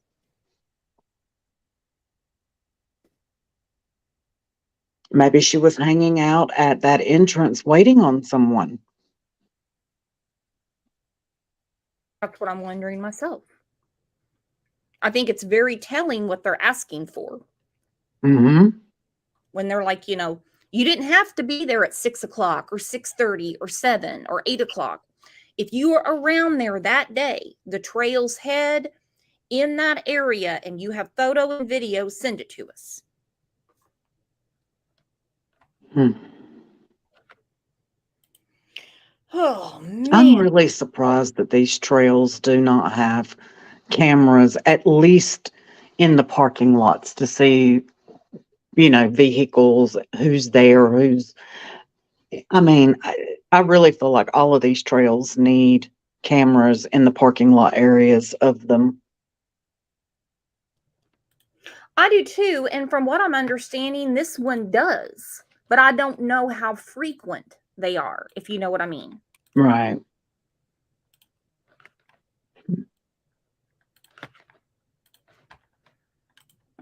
Maybe she was hanging out at that entrance waiting on someone. That's what I'm wondering myself. I think it's very telling what they're asking for. Mm-hmm. When they're like, you didn't have to be there at 6 o'clock or 6:30 or 7 or 8 o'clock. If you were around there that day, the trail's head in that area, and you have photo and video, send it to us. Oh, man. I'm really surprised that these trails do not have cameras, at least in the parking lots, to see, vehicles, who's there, I really feel like all of these trails need cameras in the parking lot areas of them. I do too. And from what I'm understanding, this one does. But I don't know how frequent they are, if you know what I mean. Right.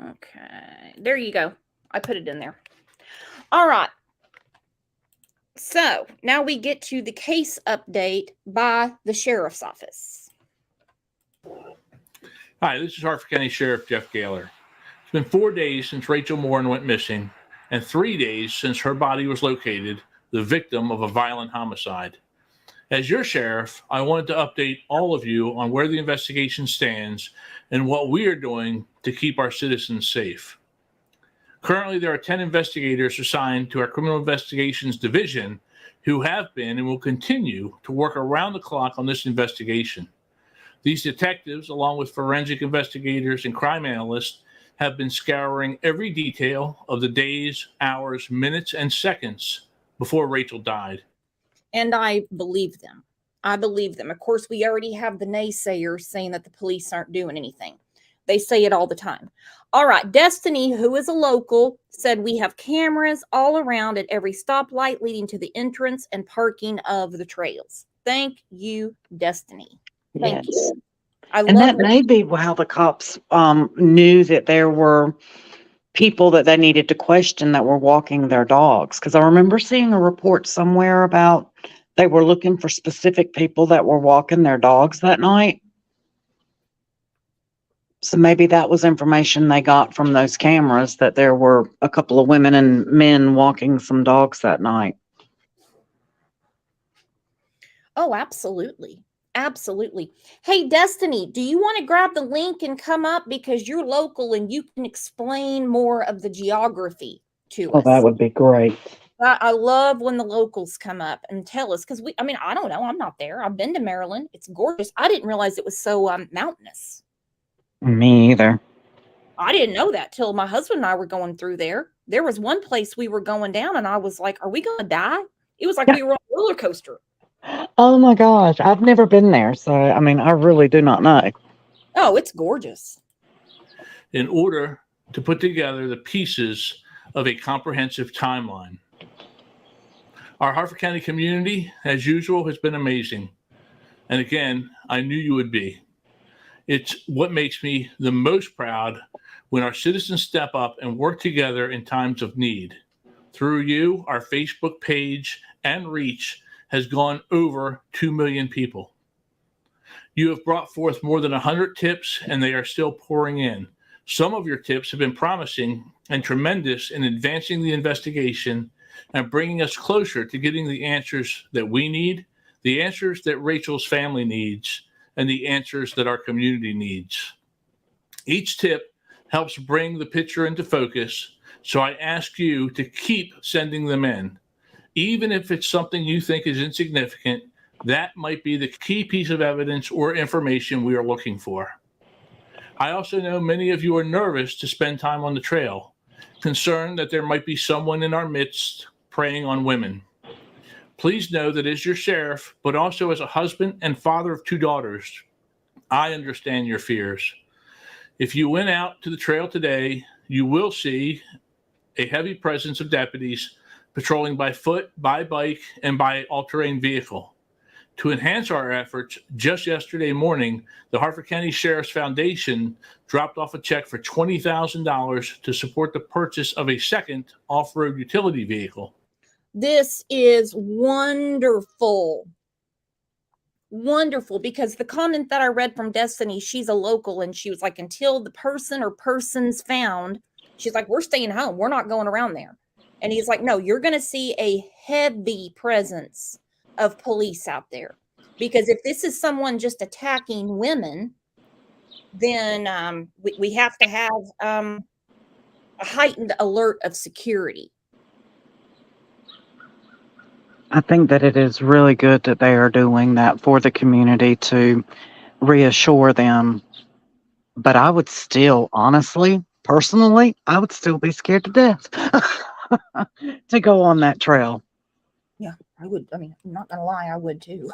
Okay. There you go. I put it in there. All right. So now we get to the case update by the sheriff's office. Hi, this is Hartford County Sheriff Jeff Gaylor. It's been 4 days since Rachel Morin went missing and 3 days since her body was located, the victim of a violent homicide. As your sheriff, I wanted to update all of you on where the investigation stands and what we are doing to keep our citizens safe. Currently, there are 10 investigators assigned to our Criminal Investigations Division who have been and will continue to work around the clock on this investigation. These detectives, along with forensic investigators and crime analysts, have been scouring every detail of the days, hours, minutes, and seconds before Rachel died. And I believe them. I believe them. Of course, we already have the naysayers saying that the police aren't doing anything. They say it all the time. All right, Destiny, who is a local, said we have cameras all around at every stoplight leading to the entrance and parking of the trails. Thank you, Destiny. Thank you. And that may be how the cops knew that there were people that they needed to question that were walking their dogs. Because I remember seeing a report somewhere about they were looking for specific people that were walking their dogs that night. So maybe that was information they got from those cameras, that there were a couple of women and men walking some dogs that night. Oh, absolutely. Absolutely. Hey, Destiny, do you want to grab the link and come up because you're local and you can explain more of the geography to us? Oh, that would be great. I love when the locals come up and tell us because I don't know. I'm not there. I've been to Maryland. It's gorgeous. I didn't realize it was so mountainous. Me either. I didn't know that till my husband and I were going through there. There was one place we were going down and I was like, are we going to die? It was like we were on a roller coaster. Oh my gosh, I've never been there, so I really do not know. Oh, it's gorgeous. In order to put together the pieces of a comprehensive timeline. Our Harford County community, as usual, has been amazing. And again, I knew you would be. It's what makes me the most proud when our citizens step up and work together in times of need. Through you, our Facebook page and reach has gone over 2 million people. You have brought forth more than 100 tips, and they are still pouring in. Some of your tips have been promising and tremendous in advancing the investigation and bringing us closer to getting the answers that we need, the answers that Rachel's family needs, and the answers that our community needs. Each tip helps bring the picture into focus, so I ask you to keep sending them in. Even if it's something you think is insignificant, that might be the key piece of evidence or information we are looking for. I also know many of you are nervous to spend time on the trail, concerned that there might be someone in our midst preying on women. Please know that as your sheriff, but also as a husband and father of 2 daughters, I understand your fears. If you went out to the trail today, you will see a heavy presence of deputies patrolling by foot, by bike, and by all-terrain vehicle. To enhance our efforts, just yesterday morning, the Harford County Sheriff's Foundation dropped off a check for $20,000 to support the purchase of a second off-road utility vehicle. This is wonderful. Wonderful, because the comment that I read from Destiny, she's a local, and she was like, until the person or persons found, she's like, we're staying home. We're not going around there. And he's like, no, you're going to see a heavy presence of police out there. Because if this is someone just attacking women, then we have to have a heightened alert of security. I think that it is really good that they are doing that for the community to reassure them. But I would still, honestly, personally, I would still be scared to death to go on that trail. Yeah, I would. I'm not going to lie, I would too.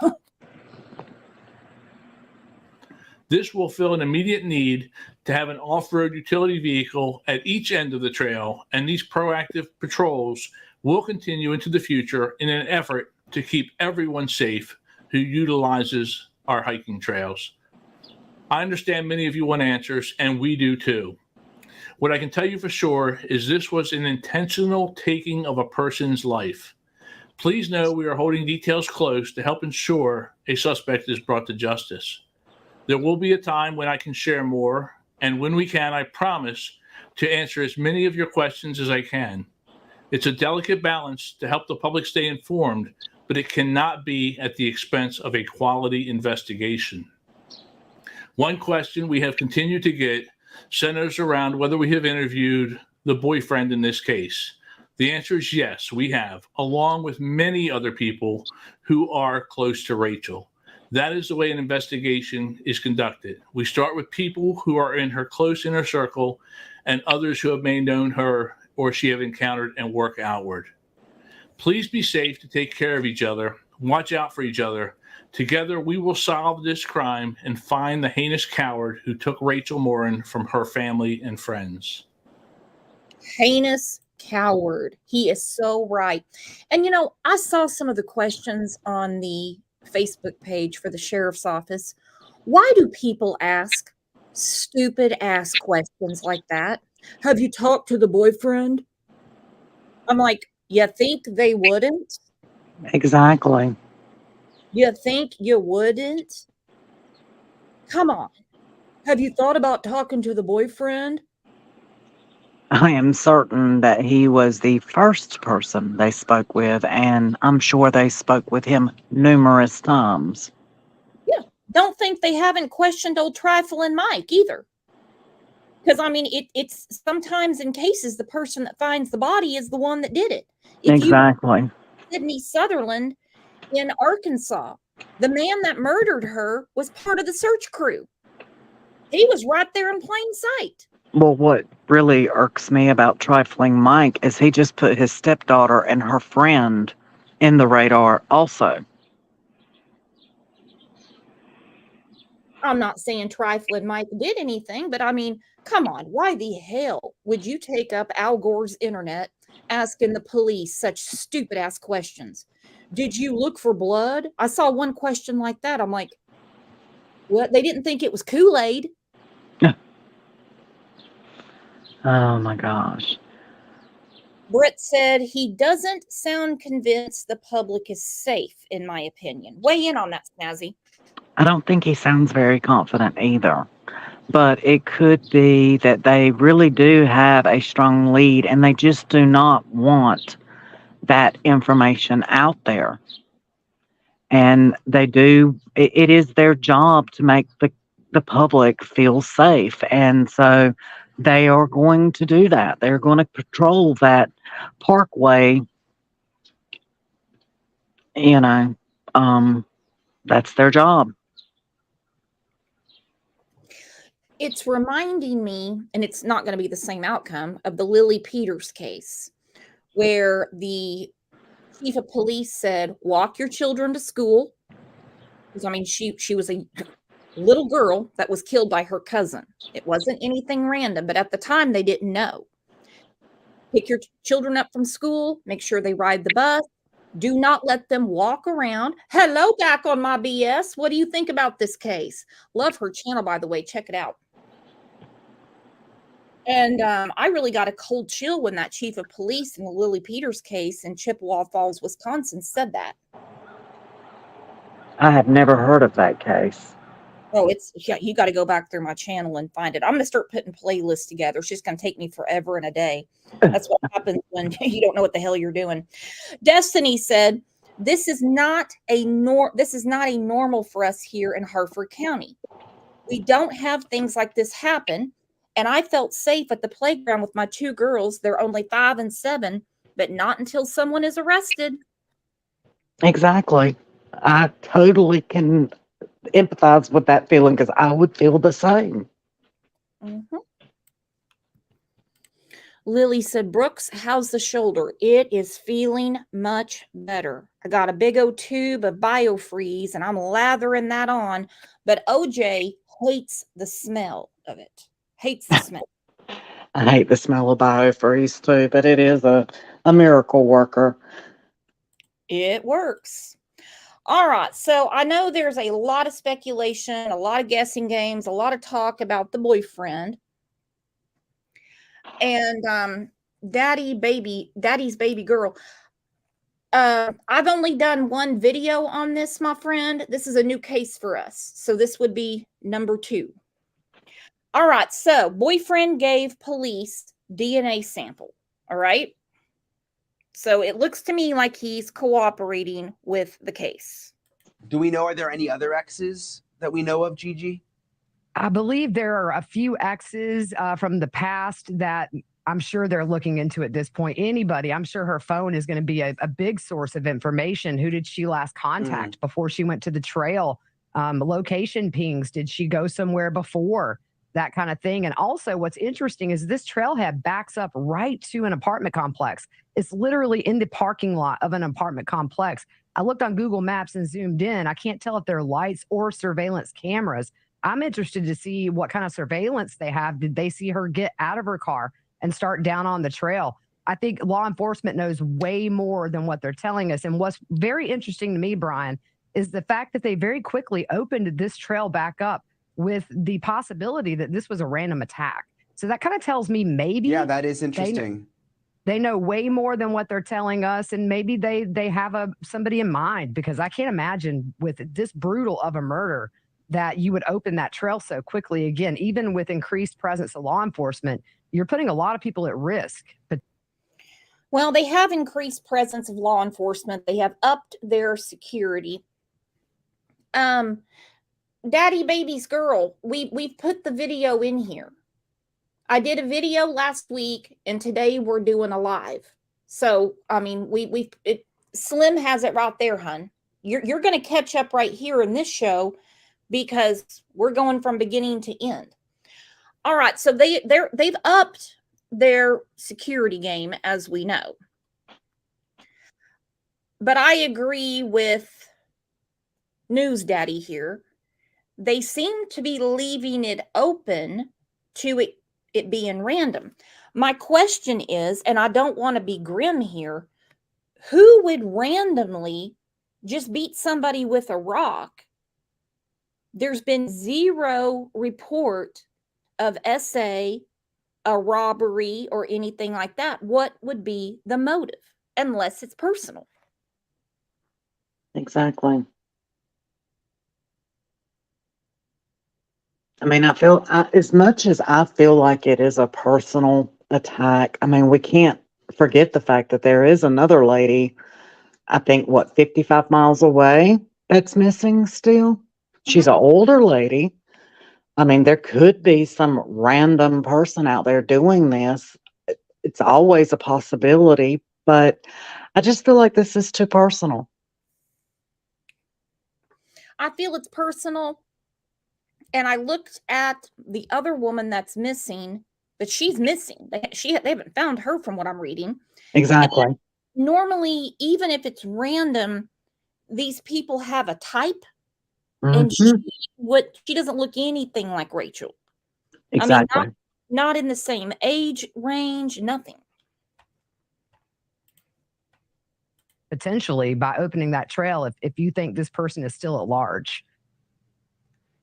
This will fill an immediate need to have an off-road utility vehicle at each end of the trail, and these proactive patrols will continue into the future in an effort to keep everyone safe who utilizes our hiking trails. I understand many of you want answers, and we do too. What I can tell you for sure is this was an intentional taking of a person's life. Please know we are holding details close to help ensure a suspect is brought to justice. There will be a time when I can share more, and when we can, I promise to answer as many of your questions as I can. It's a delicate balance to help the public stay informed but it cannot be at the expense of a quality investigation. One question we have continued to get centers around whether we have interviewed the boyfriend in this case. The answer is yes, we have, along with many other people who are close to Rachel. That is the way an investigation is conducted. We start with people who are in her close inner circle and others who have may known her or she have encountered and work outward. Please be safe to take care of each other. Watch out for each other. Together, we will solve this crime and find the heinous coward who took Rachel Morin from her family and friends. Heinous coward. He is so right. And you know, I saw some of the questions on the Facebook page for the sheriff's office. Why do people ask stupid ass questions like that? Have you talked to the boyfriend? I'm like, you think they wouldn't? Exactly. You think you wouldn't? Come on. Have you thought about talking to the boyfriend? I am certain that he was the first person they spoke with, and I'm sure they spoke with him numerous times. Yeah. Don't think they haven't questioned old Trifling Mike either. Because, I mean, it's sometimes in cases the person that finds the body is the one that did it. Exactly. Sydney Sutherland in Arkansas, the man that murdered her was part of the search crew. He was right there in plain sight. Well, what really irks me about Trifling Mike is he just put his stepdaughter and her friend in the radar also. I'm not saying Trifling Mike did anything, but I mean, come on, why the hell would you take up Al Gore's internet asking the police such stupid ass questions? Did you look for blood? I saw one question like that. I'm like, what? They didn't think it was Kool-Aid. Oh my gosh. Britt said he doesn't sound convinced the public is safe, in my opinion. Weigh in on that, Snazzy. I don't think he sounds very confident either. But it could be that they really do have a strong lead and they just do not want that information out there. And they do, it is their job to make the public feel safe. And so they are going to do that. They're going to patrol that parkway, you know, that's their job. It's reminding me, and it's not going to be the same outcome, of the Lily Peters case, where the chief of police said, walk your children to school. Because, I mean, she was a little girl that was killed by her cousin. It wasn't anything random, but at the time they didn't know. Pick your children up from school, make sure they ride the bus. Do not let them walk around. Hello, back on my BS. What do you think about this case? Love her channel, by the way. Check it out. And I really got a cold chill when that chief of police in the Lily Peters case in Chippewa Falls, Wisconsin said that. I have never heard of that case. Oh, yeah, you got to go back through my channel and find it. I'm going to start putting playlists together. It's just going to take me forever and a day. That's what happens when you don't know what the hell you're doing. Destiny said, this is not a normal for us here in Harford County. We don't have things like this happen. And I felt safe at the playground with my two girls. They're only 5 and 7, but not until someone is arrested. Exactly. I totally can empathize with that feeling because I would feel the same. Mm-hmm. Lily said, Brooks, how's the shoulder? It is feeling much better. I got a big old tube of BioFreeze and I'm lathering that on, but OJ hates the smell of it. Hates the smell. I hate the smell of BioFreeze too, but it is a miracle worker. It works. All right. So I know there's a lot of speculation, a lot of guessing games, a lot of talk about the boyfriend. And daddy's baby girl. I've only done one video on this, my friend. This is a new case for us. So this would be number 2. All right. So boyfriend gave police DNA sample. All right. So it looks to me like he's cooperating with the case. Do we know, are there any other exes that we know of, Gigi? I believe there are a few exes from the past that I'm sure they're looking into at this point. Anybody, I'm sure her phone is going to be a big source of information. Who did she last contact before she went to the trail? Location pings. Did she go somewhere before? That kind of thing. And also what's interesting is this trailhead backs up right to an apartment complex. It's literally in the parking lot of an apartment complex. I looked on Google Maps and zoomed in. I can't tell if they're lights or surveillance cameras. I'm interested to see what kind of surveillance they have. Did they see her get out of her car and start down on the trail? I think law enforcement knows way more than what they're telling us. And what's very interesting to me, Brian, is the fact that they very quickly opened this trail back up with the possibility that this was a random attack. So that kind of tells me maybe. Yeah, that is interesting. They know way more than what they're telling us. And maybe they have somebody in mind, because I can't imagine with this brutal of a murder that you would open that trail so quickly. Again, even with increased presence of law enforcement, you're putting a lot of people at risk. But well, they have increased presence of law enforcement. They have upped their security. Daddy Baby's Girl, we've put the video in here. I did a video last week, and today we're doing a live. So, I mean, Slim has it right there, hun. You're going to catch up right here in this show, because we're going from beginning to end. All right, so they've upped their security game, as we know. But I agree with News Daddy here. They seem to be leaving it open to it being random. My question is, and I don't want to be grim here, who would randomly just beat somebody with a rock? There's been zero report of SA, a robbery, or anything like that. What would be the motive? Unless it's personal. Exactly. I mean, I feel as much as I feel like it is a personal attack, I mean, we can't forget the fact that there is another lady, I think, 55 miles away, that's missing still. She's an older lady. I mean, there could be some random person out there doing this. It's always a possibility, but I just feel like this is too personal. I feel it's personal. And I looked at the other woman that's missing, but she's missing. They haven't found her from what I'm reading. Exactly. And normally, even if it's random, these people have a type. And she doesn't look anything like Rachel. Exactly. I mean, not in the same age range, nothing. potentially by opening that trail if you think this person is still at large.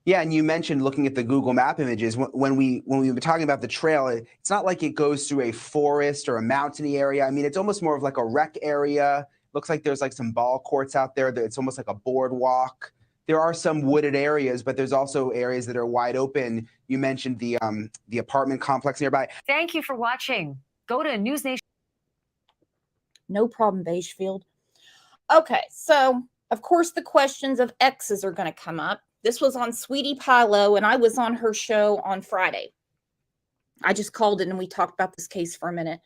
Yeah, and you mentioned looking at the Google Map images. When we were talking about the trail, it's not like it goes through a forest or a mountainy area. I mean, it's almost more of like a rec area. Looks like there's like some ball courts out there. It's almost like a boardwalk. There are some wooded areas, but there's also areas that are wide open. You mentioned the apartment complex nearby. Thank you for watching. Go to News Nation. No problem, Beigefield. Okay, so of course the questions of exes are going to come up. This was on Sweetie Pilo, and I was on her show on Friday. I just called it, and we talked about this case for a minute.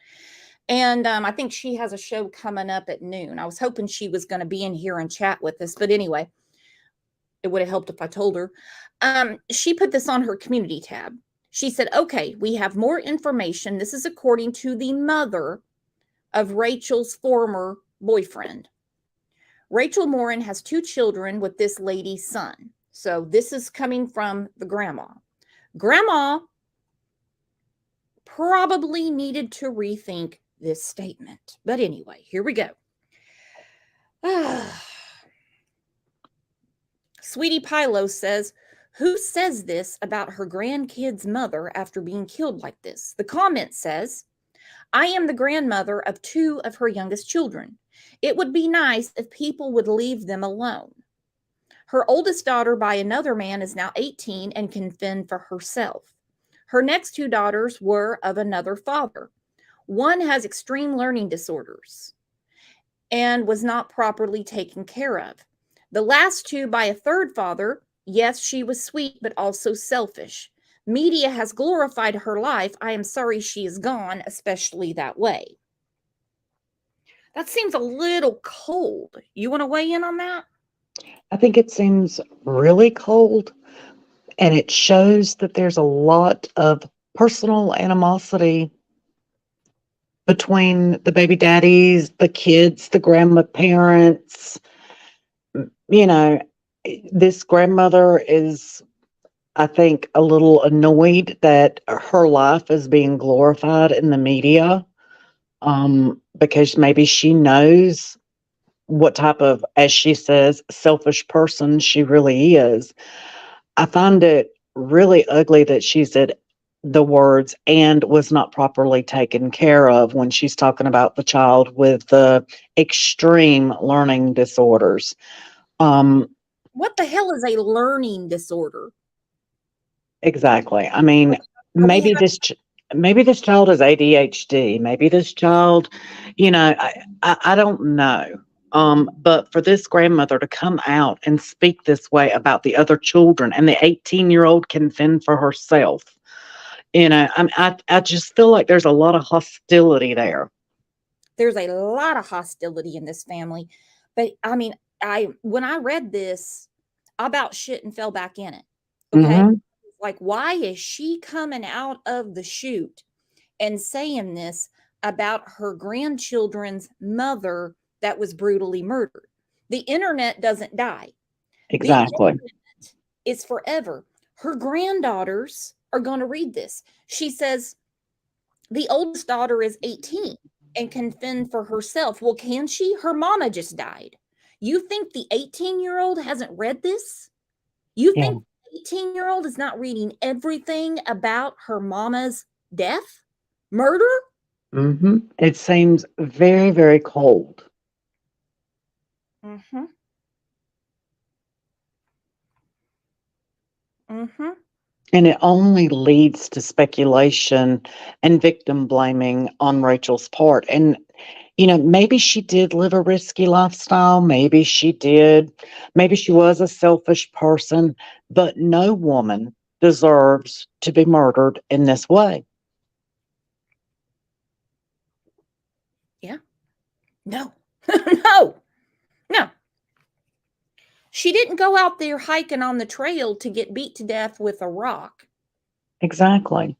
And I think she has a show coming up at noon. I was hoping she was going to be in here and chat with us. But anyway, it would have helped if I told her. She put this on her community tab. She said, okay, we have more information. This is according to the mother of Rachel's former boyfriend. Rachel Morin has 2 children with this lady's son. So this is coming from the grandma. Grandma probably needed to rethink this statement. But anyway, here we go. Sweetie Pilo says, who says this about her grandkid's mother after being killed like this? The comment says, I am the grandmother of 2 of her youngest children. It would be nice if people would leave them alone. Her oldest daughter by another man is now 18 and can fend for herself. Her next 2 daughters were of another father. One has extreme learning disorders. and was not properly taken care of. The last two by a third father, yes, she was sweet, but also selfish. Media has glorified her life. I am sorry she is gone, especially that way. That seems a little cold. You want to weigh in on that? I think it seems really cold, and it shows that there's a lot of personal animosity between the baby daddies, the kids, the grandparents. You know, this grandmother is, I think, a little annoyed that her life is being glorified in the media, because maybe she knows what type of, as she says, selfish person she really is. I find it really ugly that she said the words "and was not properly taken care of" when she's talking about the child with the extreme learning disorders. What the hell is a learning disorder? Exactly. I mean, Are we maybe maybe this child has ADHD. Maybe this child, I don't know. But for this grandmother to come out and speak this way about the other children, and the 18-year-old can fend for herself, I just feel like there's a lot of hostility there. There's a lot of hostility in this family. But I mean, when I read this, I about shit and fell back in it. Okay. Mhm. Like, why is she coming out of the chute and saying this about her grandchildren's mother that was brutally murdered? The internet doesn't die. The Exactly. internet is forever. Her granddaughters are going to read this. She says the oldest daughter is 18 and can fend for herself. Well, can she? Her mama just died. You think the 18-year-old hasn't read this? You Yeah. think the 18-year-old is not reading everything about her mama's death? Murder? It seems very, very cold. Mm-hmm. Mm-hmm. And it only leads to speculation and victim blaming on Rachel's part. And, maybe she did live a risky lifestyle. Maybe she did. Maybe she was a selfish person, but no woman deserves to be murdered in this way. Yeah. No. No. No. She didn't go out there hiking on the trail to get beat to death with a rock. Exactly.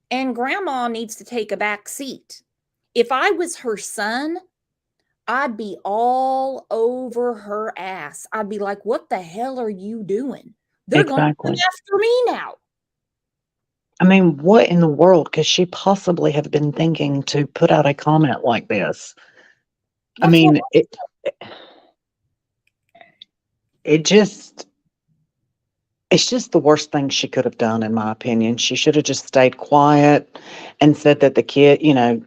And grandma needs to take a back seat. If I was her son, I'd be all over her ass. I'd be like, what the hell are you doing? They're going to come Exactly. after me now. I mean, what in the world could she possibly have been thinking to put out a comment like this? I That's what mean, it's just the worst thing she could have done, in my opinion. She should have just stayed quiet and said that the kid,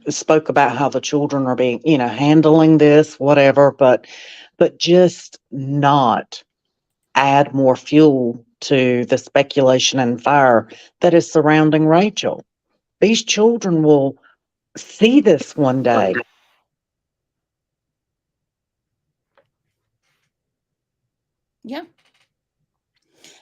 spoke about how the children are being, handling this, whatever, but just not add more fuel to the speculation and fire that is surrounding Rachel. These children will see this one day. Yeah.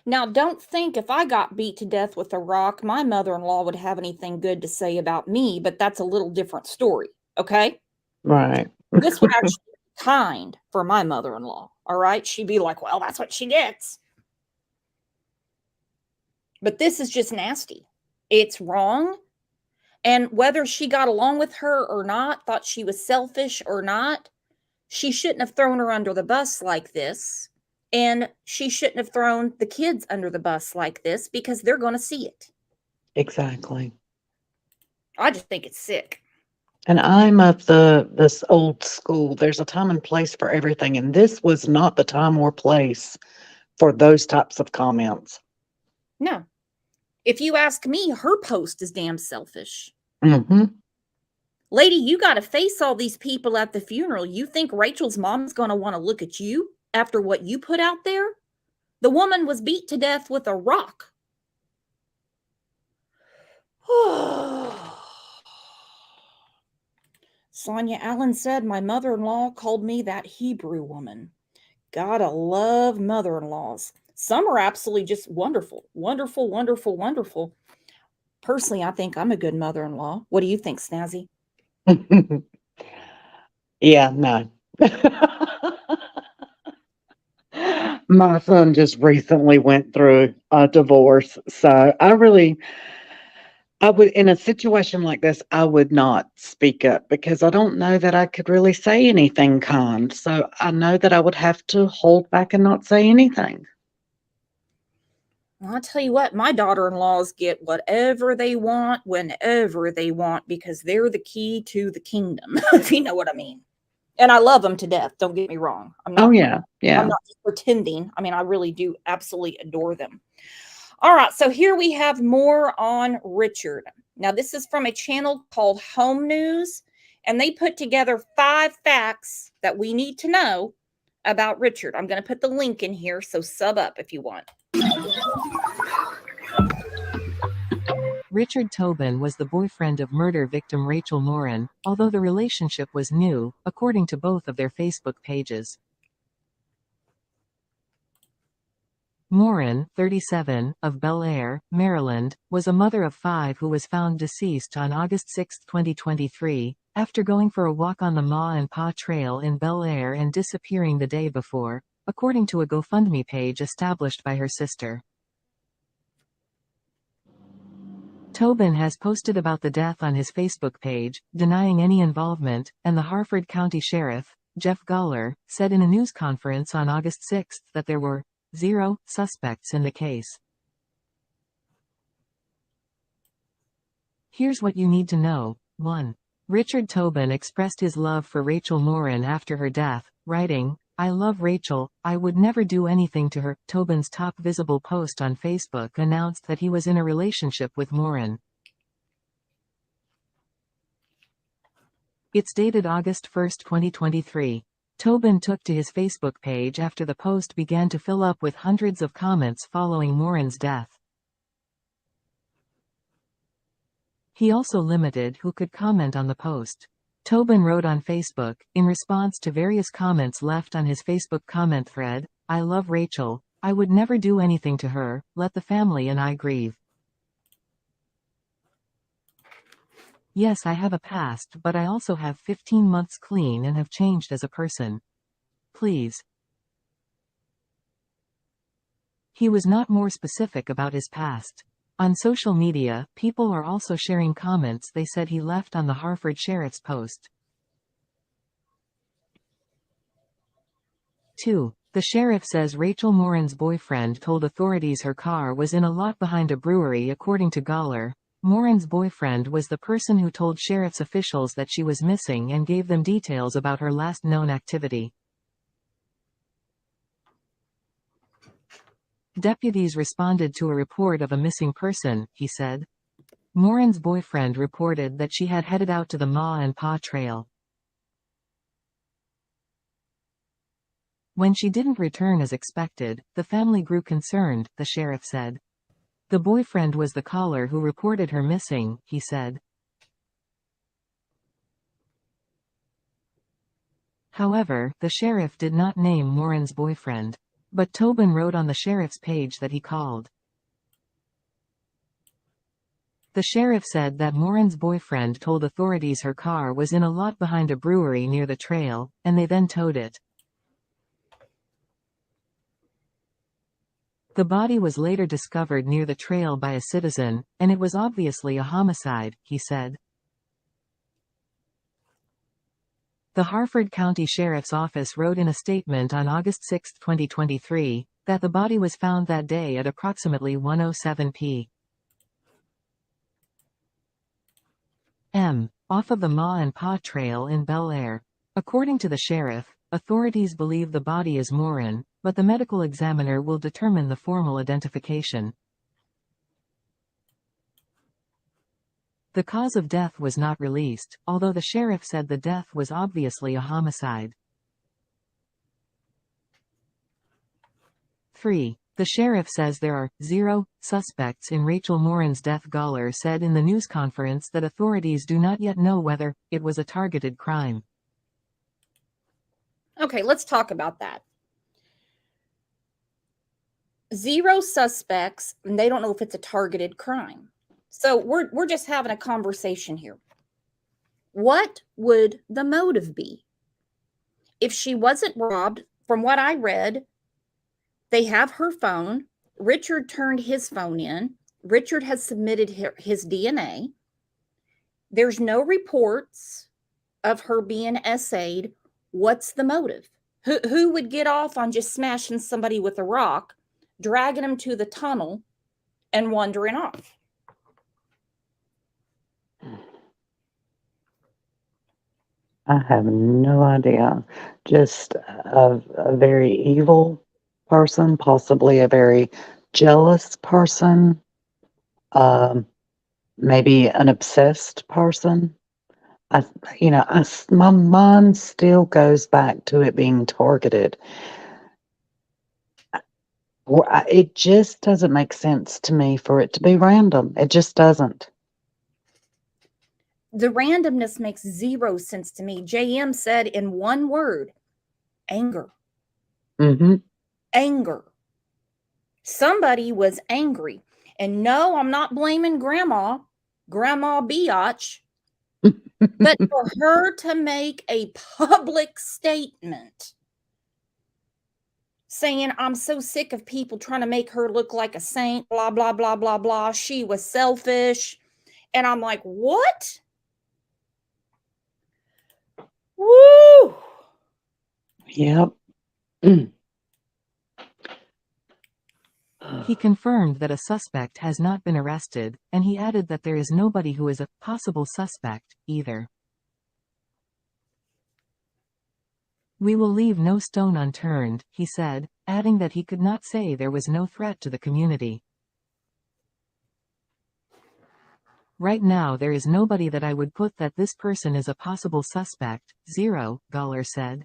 Now, don't think if I got beat to death with a rock, my mother-in-law would have anything good to say about me, but that's a little different story, okay? Right. This would actually be kind for my mother-in-law, all right? She'd be like, well, that's what she gets. But this is just nasty. It's wrong. And whether she got along with her or not, thought she was selfish or not, she shouldn't have thrown her under the bus like this. And she shouldn't have thrown the kids under the bus like this because they're going to see it. Exactly. I just think it's sick. And I'm of this old school. There's a time and place for everything, and this was not the time or place for those types of comments. No. If you ask me, her post is damn selfish. Mm-hmm. Lady, you got to face all these people at the funeral. You think Rachel's mom's going to want to look at you after what you put out there? The woman was beat to death with a rock. Sonia Allen said, my mother-in-law called me that Hebrew woman. Gotta love mother-in-laws. Some are absolutely just wonderful, wonderful, wonderful, wonderful. Personally, I think I'm a good mother-in-law. What do you think, Snazzy? Yeah, no. My son just recently went through a divorce, so I would, in a situation like this, I would not speak up because I don't know that I could really say anything kind. So I know that I would have to hold back and not say anything. Well, I'll tell you what, my daughter-in-laws get whatever they want, whenever they want, because they're the key to the kingdom, if you know what I mean. And I love them to death, don't get me wrong. Oh, yeah, I'm yeah. not just pretending. I mean, I really do absolutely adore them. All right, so here we have more on Richard. Now, this is from a channel called Home News, and they put together 5 facts that we need to know about Richard. I'm going to put the link in here, so sub up if you want. Richard Tobin was the boyfriend of murder victim Rachel Morin, although the relationship was new, according to both of their Facebook pages. Morin, 37, of Bel Air, Maryland, was a mother of 5 who was found deceased on August 6, 2023, after going for a walk on the Ma and Pa Trail in Bel Air and disappearing the day before, according to a GoFundMe page established by her sister. Tobin has posted about the death on his Facebook page, denying any involvement, and the Harford County Sheriff, Jeff Gawler, said in a news conference on August 6 that there were 0 suspects in the case. Here's what you need to know. 1. Richard Tobin expressed his love for Rachel Morin after her death, writing, I love Rachel, I would never do anything to her. Tobin's top visible post on Facebook announced that he was in a relationship with Morin. It's dated August 1, 2023. Tobin took to his Facebook page after the post began to fill up with hundreds of comments following Morin's death. He also limited who could comment on the post. Tobin wrote on Facebook, in response to various comments left on his Facebook comment thread, I love Rachel, I would never do anything to her, let the family and I grieve. Yes, I have a past, but I also have 15 months clean and have changed as a person. Please. He was not more specific about his past. On social media, people are also sharing comments they said he left on the Harford Sheriff's post. 2. The sheriff says Rachel Morin's boyfriend told authorities her car was in a lot behind a brewery. According to Gawler, Morin's boyfriend was the person who told sheriff's officials that she was missing and gave them details about her last known activity. Deputies responded to a report of a missing person, he said. Morin's boyfriend reported that she had headed out to the Ma and Pa Trail. When she didn't return as expected, the family grew concerned, the sheriff said. The boyfriend was the caller who reported her missing, he said. However, the sheriff did not name Morin's boyfriend. But Tobin wrote on the sheriff's page that he called. The sheriff said that Morin's boyfriend told authorities her car was in a lot behind a brewery near the trail, and they then towed it. The body was later discovered near the trail by a citizen, and it was obviously a homicide, he said. The Harford County Sheriff's Office wrote in a statement on August 6, 2023, that the body was found that day at approximately 1:07 p.m. off of the Ma and Pa Trail in Bel Air. According to the sheriff, authorities believe the body is Morin, but the medical examiner will determine the formal identification. The cause of death was not released, although the sheriff said the death was obviously a homicide. 3. The sheriff says there are 0 suspects in Rachel Morin's death. Gawler said in the news conference that authorities do not yet know whether it was a targeted crime. Okay, let's talk about that. 0 suspects, and they don't know if it's a targeted crime. So we're just having a conversation here. What would the motive be? If she wasn't robbed, from what I read, they have her phone. Richard turned his phone in. Richard has submitted his DNA. There's no reports of her being essayed. What's the motive? Who would get off on just smashing somebody with a rock, dragging them to the tunnel, and wandering off? I have no idea. Just a very evil person, possibly a very jealous person, maybe an obsessed person. My mind still goes back to it being targeted. It just doesn't make sense to me for it to be random. It just doesn't. The randomness makes 0 sense to me. JM said in one word, anger. Mm-hmm. Anger. Somebody was angry. And no, I'm not blaming Grandma Biatch, but for her to make a public statement saying, I'm so sick of people trying to make her look like a saint, blah, blah, blah, blah, blah. She was selfish. And I'm like, what? Woo! Yep. He confirmed that a suspect has not been arrested, and he added that there is nobody who is a possible suspect, either. We will leave no stone unturned, he said, adding that he could not say there was no threat to the community. Right now there is nobody that I would put that this person is a possible suspect, 0, Gawler said.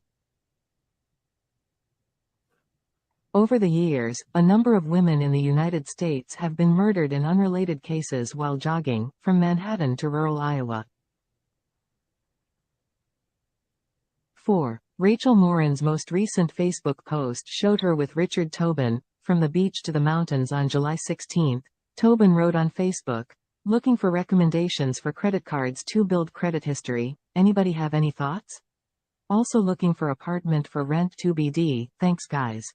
Over the years, a number of women in the United States have been murdered in unrelated cases while jogging, from Manhattan to rural Iowa. 4. Rachel Morin's most recent Facebook post showed her with Richard Tobin, from the beach to the mountains on July 16. Tobin wrote on Facebook, looking for recommendations for credit cards to build credit history. Anybody have any thoughts? Also looking for apartment for rent to BD. Thanks guys.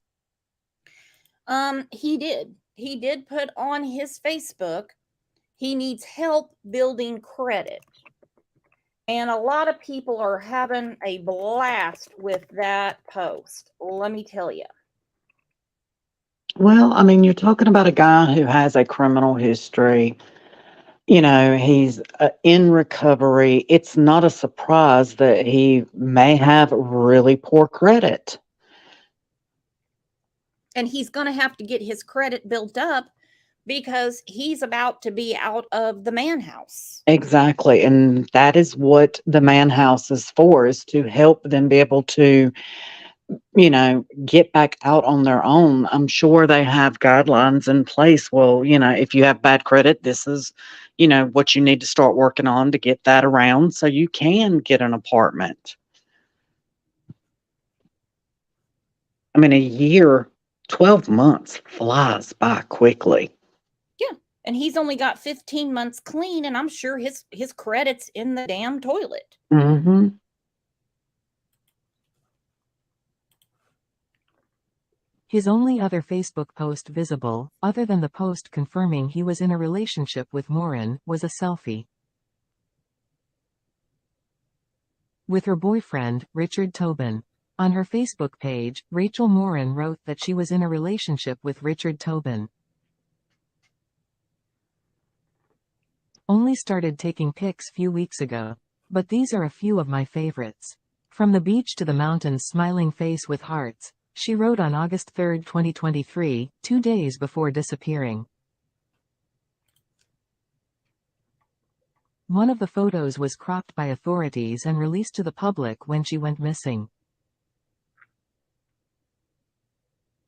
He did put on his Facebook, he needs help building credit. And a lot of people are having a blast with that post. Let me tell you. Well, I mean, you're talking about a guy who has a criminal history. He's in recovery. It's not a surprise that he may have really poor credit. And he's going to have to get his credit built up because he's about to be out of the man house. Exactly. And that is what the man house is for, is to help them be able to, get back out on their own. I'm sure they have guidelines in place. Well, if you have bad credit, this is, what you need to start working on to get that around so you can get an apartment. I mean, a year, 12 months flies by quickly. Yeah. And he's only got 15 months clean, and I'm sure his credit's in the damn toilet. Mm-hmm. His only other Facebook post visible, other than the post confirming he was in a relationship with Morin, was a selfie with her boyfriend, Richard Tobin. On her Facebook page, Rachel Morin wrote that she was in a relationship with Richard Tobin. Only started taking pics few weeks ago. But these are a few of my favorites. From the beach to the mountains, smiling face with hearts, she wrote on August 3, 2023, 2 days before disappearing. One of the photos was cropped by authorities and released to the public when she went missing.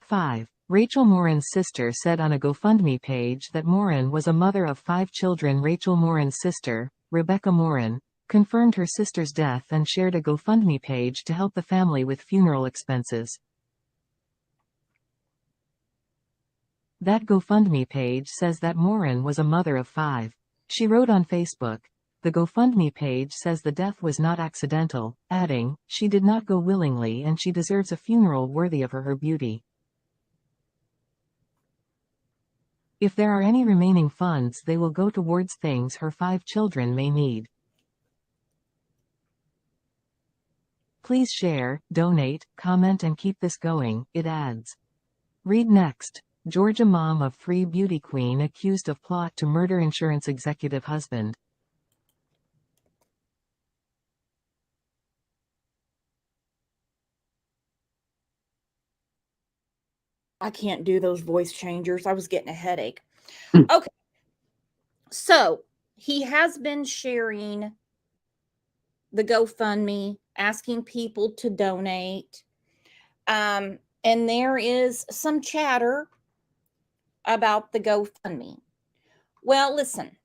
5. Rachel Morin's sister said on a GoFundMe page that Morin was a mother of 5 children. Rachel Morin's sister, Rebecca Morin, confirmed her sister's death and shared a GoFundMe page to help the family with funeral expenses. That GoFundMe page says that Morin was a mother of 5. She wrote on Facebook, "The GoFundMe page says the death was not accidental," adding, "She did not go willingly and she deserves a funeral worthy of her beauty. If there are any remaining funds, they will go towards things her 5 children may need. Please share, donate, comment and keep this going," it adds. Read next. Georgia mom of 3 beauty queen accused of plot to murder insurance executive husband. I can't do those voice changers. I was getting a headache. Okay. So he has been sharing the GoFundMe, asking people to donate. And there is some chatter about the GoFundMe. Well, listen,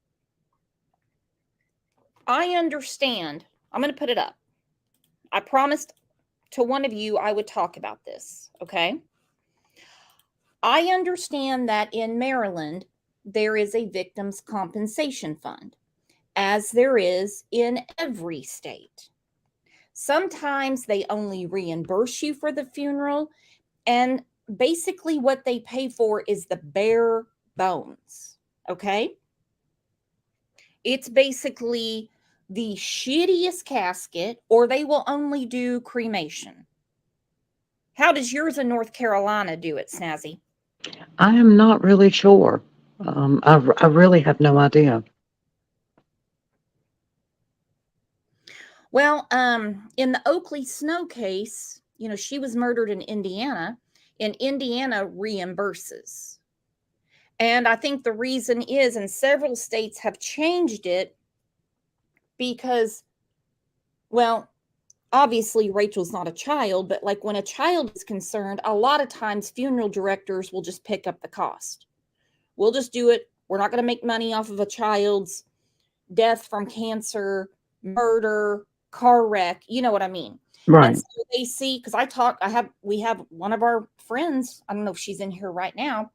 I understand. I'm going to put it up. I promised to one of you I would talk about this, okay? I understand that in Maryland, there is a victims' compensation fund, as there is in every state. Sometimes they only reimburse you for the funeral, and basically what they pay for is the bare bones, okay? It's basically the shittiest casket, or they will only do cremation. How does yours in North Carolina do it, Snazzy? I am not really sure. I really have no idea. Well, in the Oakley Snow case, she was murdered in Indiana, and Indiana reimburses. And I think the reason is, and several states have changed it because, well, obviously Rachel's not a child, but like when a child is concerned, a lot of times funeral directors will just pick up the cost. We'll just do it. We're not going to make money off of a child's death from cancer, murder, car wreck. You know what I mean? Right. And so they see, because we have one of our friends, I don't know if she's in here right now.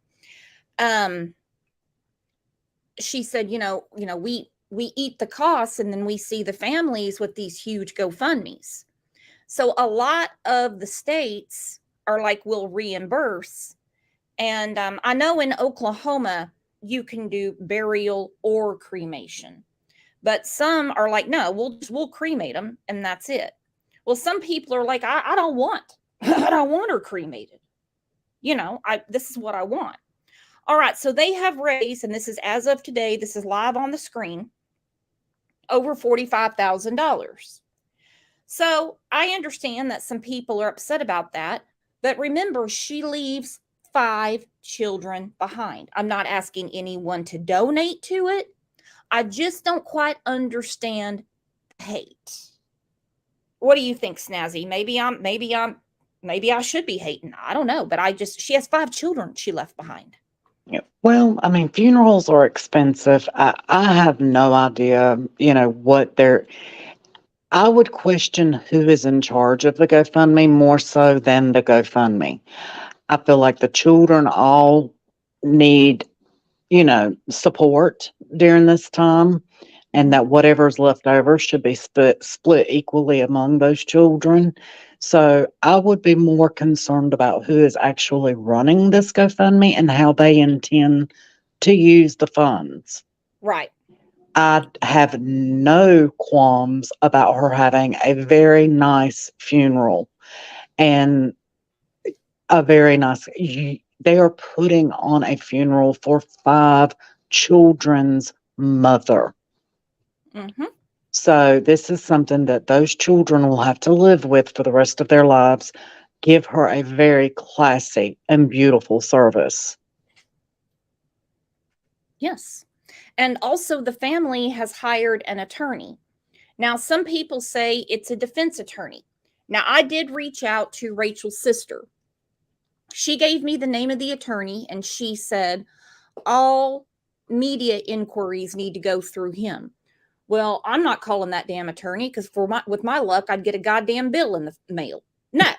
She said, we eat the costs and then we see the families with these huge GoFundMes. So a lot of the states are like, we'll reimburse. And I know in Oklahoma, you can do burial or cremation. But some are like, no, we'll cremate them and that's it. Well, some people are like, I don't want her cremated. This is what I want. All right, so they have raised, and this is as of today, this is live on the screen, over $45,000. So I understand that some people are upset about that, but remember, she leaves 5 children behind. I'm not asking anyone to donate to it. I just don't quite understand the hate. What do you think, Snazzy? Maybe I should be hating. I don't know, but she has 5 children she left behind. Yeah. Well, I mean, funerals are expensive. I have no idea, what I would question who is in charge of the GoFundMe more so than the GoFundMe. I feel like the children all need, support during this time, and that whatever's left over should be split equally among those children. So I would be more concerned about who is actually running this GoFundMe and how they intend to use the funds. Right. I have no qualms about her having a very nice funeral and a very nice. They are putting on a funeral for 5 children's mother. Mm-hmm. So this is something that those children will have to live with for the rest of their lives. Give her a very classy and beautiful service. Yes. And also the family has hired an attorney. Now, some people say it's a defense attorney. Now, I did reach out to Rachel's sister, She gave me the name of the attorney, and she said all media inquiries need to go through him. Well, I'm not calling that damn attorney, because with my luck, I'd get a goddamn bill in the mail. No.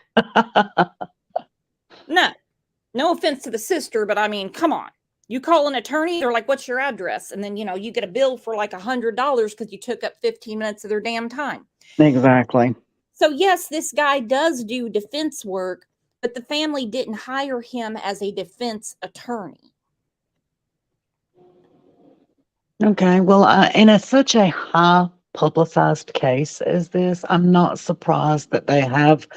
No offense to the sister, but I mean, come on. You call an attorney, they're like, what's your address? And then, you get a bill for like $100 because you took up 15 minutes of their damn time. Exactly. So yes, this guy does do defense work, but the family didn't hire him as a defense attorney. Okay. Well, in such a high publicized case as this, I'm not surprised that they have,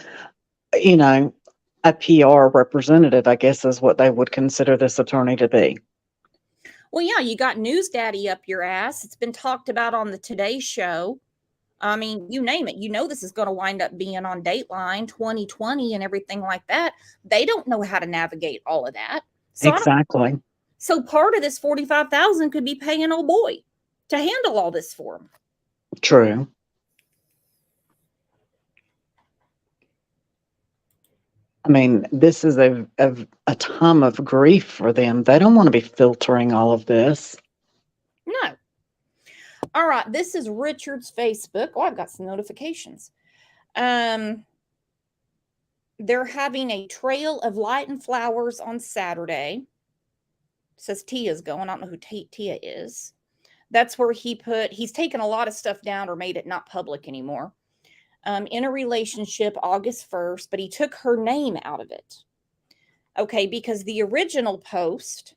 a PR representative, I guess is what they would consider this attorney to be. Well, yeah, you got News Daddy up your ass. It's been talked about on the Today Show. I mean, you name it. This is going to wind up being on Dateline 2020 and everything like that. They don't know how to navigate all of that. So Exactly. So part of this $45,000 could be paying old boy to handle all this for him. True. I mean, this is a time of grief for them. They don't want to be filtering all of this. No. All right. This is Richard's Facebook. Oh, I've got some notifications. They're having a trail of light and flowers on Saturday. It says Tia's going. I don't know who Tia is. That's where he's taken a lot of stuff down or made it not public anymore. In a relationship August 1st, but he took her name out of it. Okay, because the original post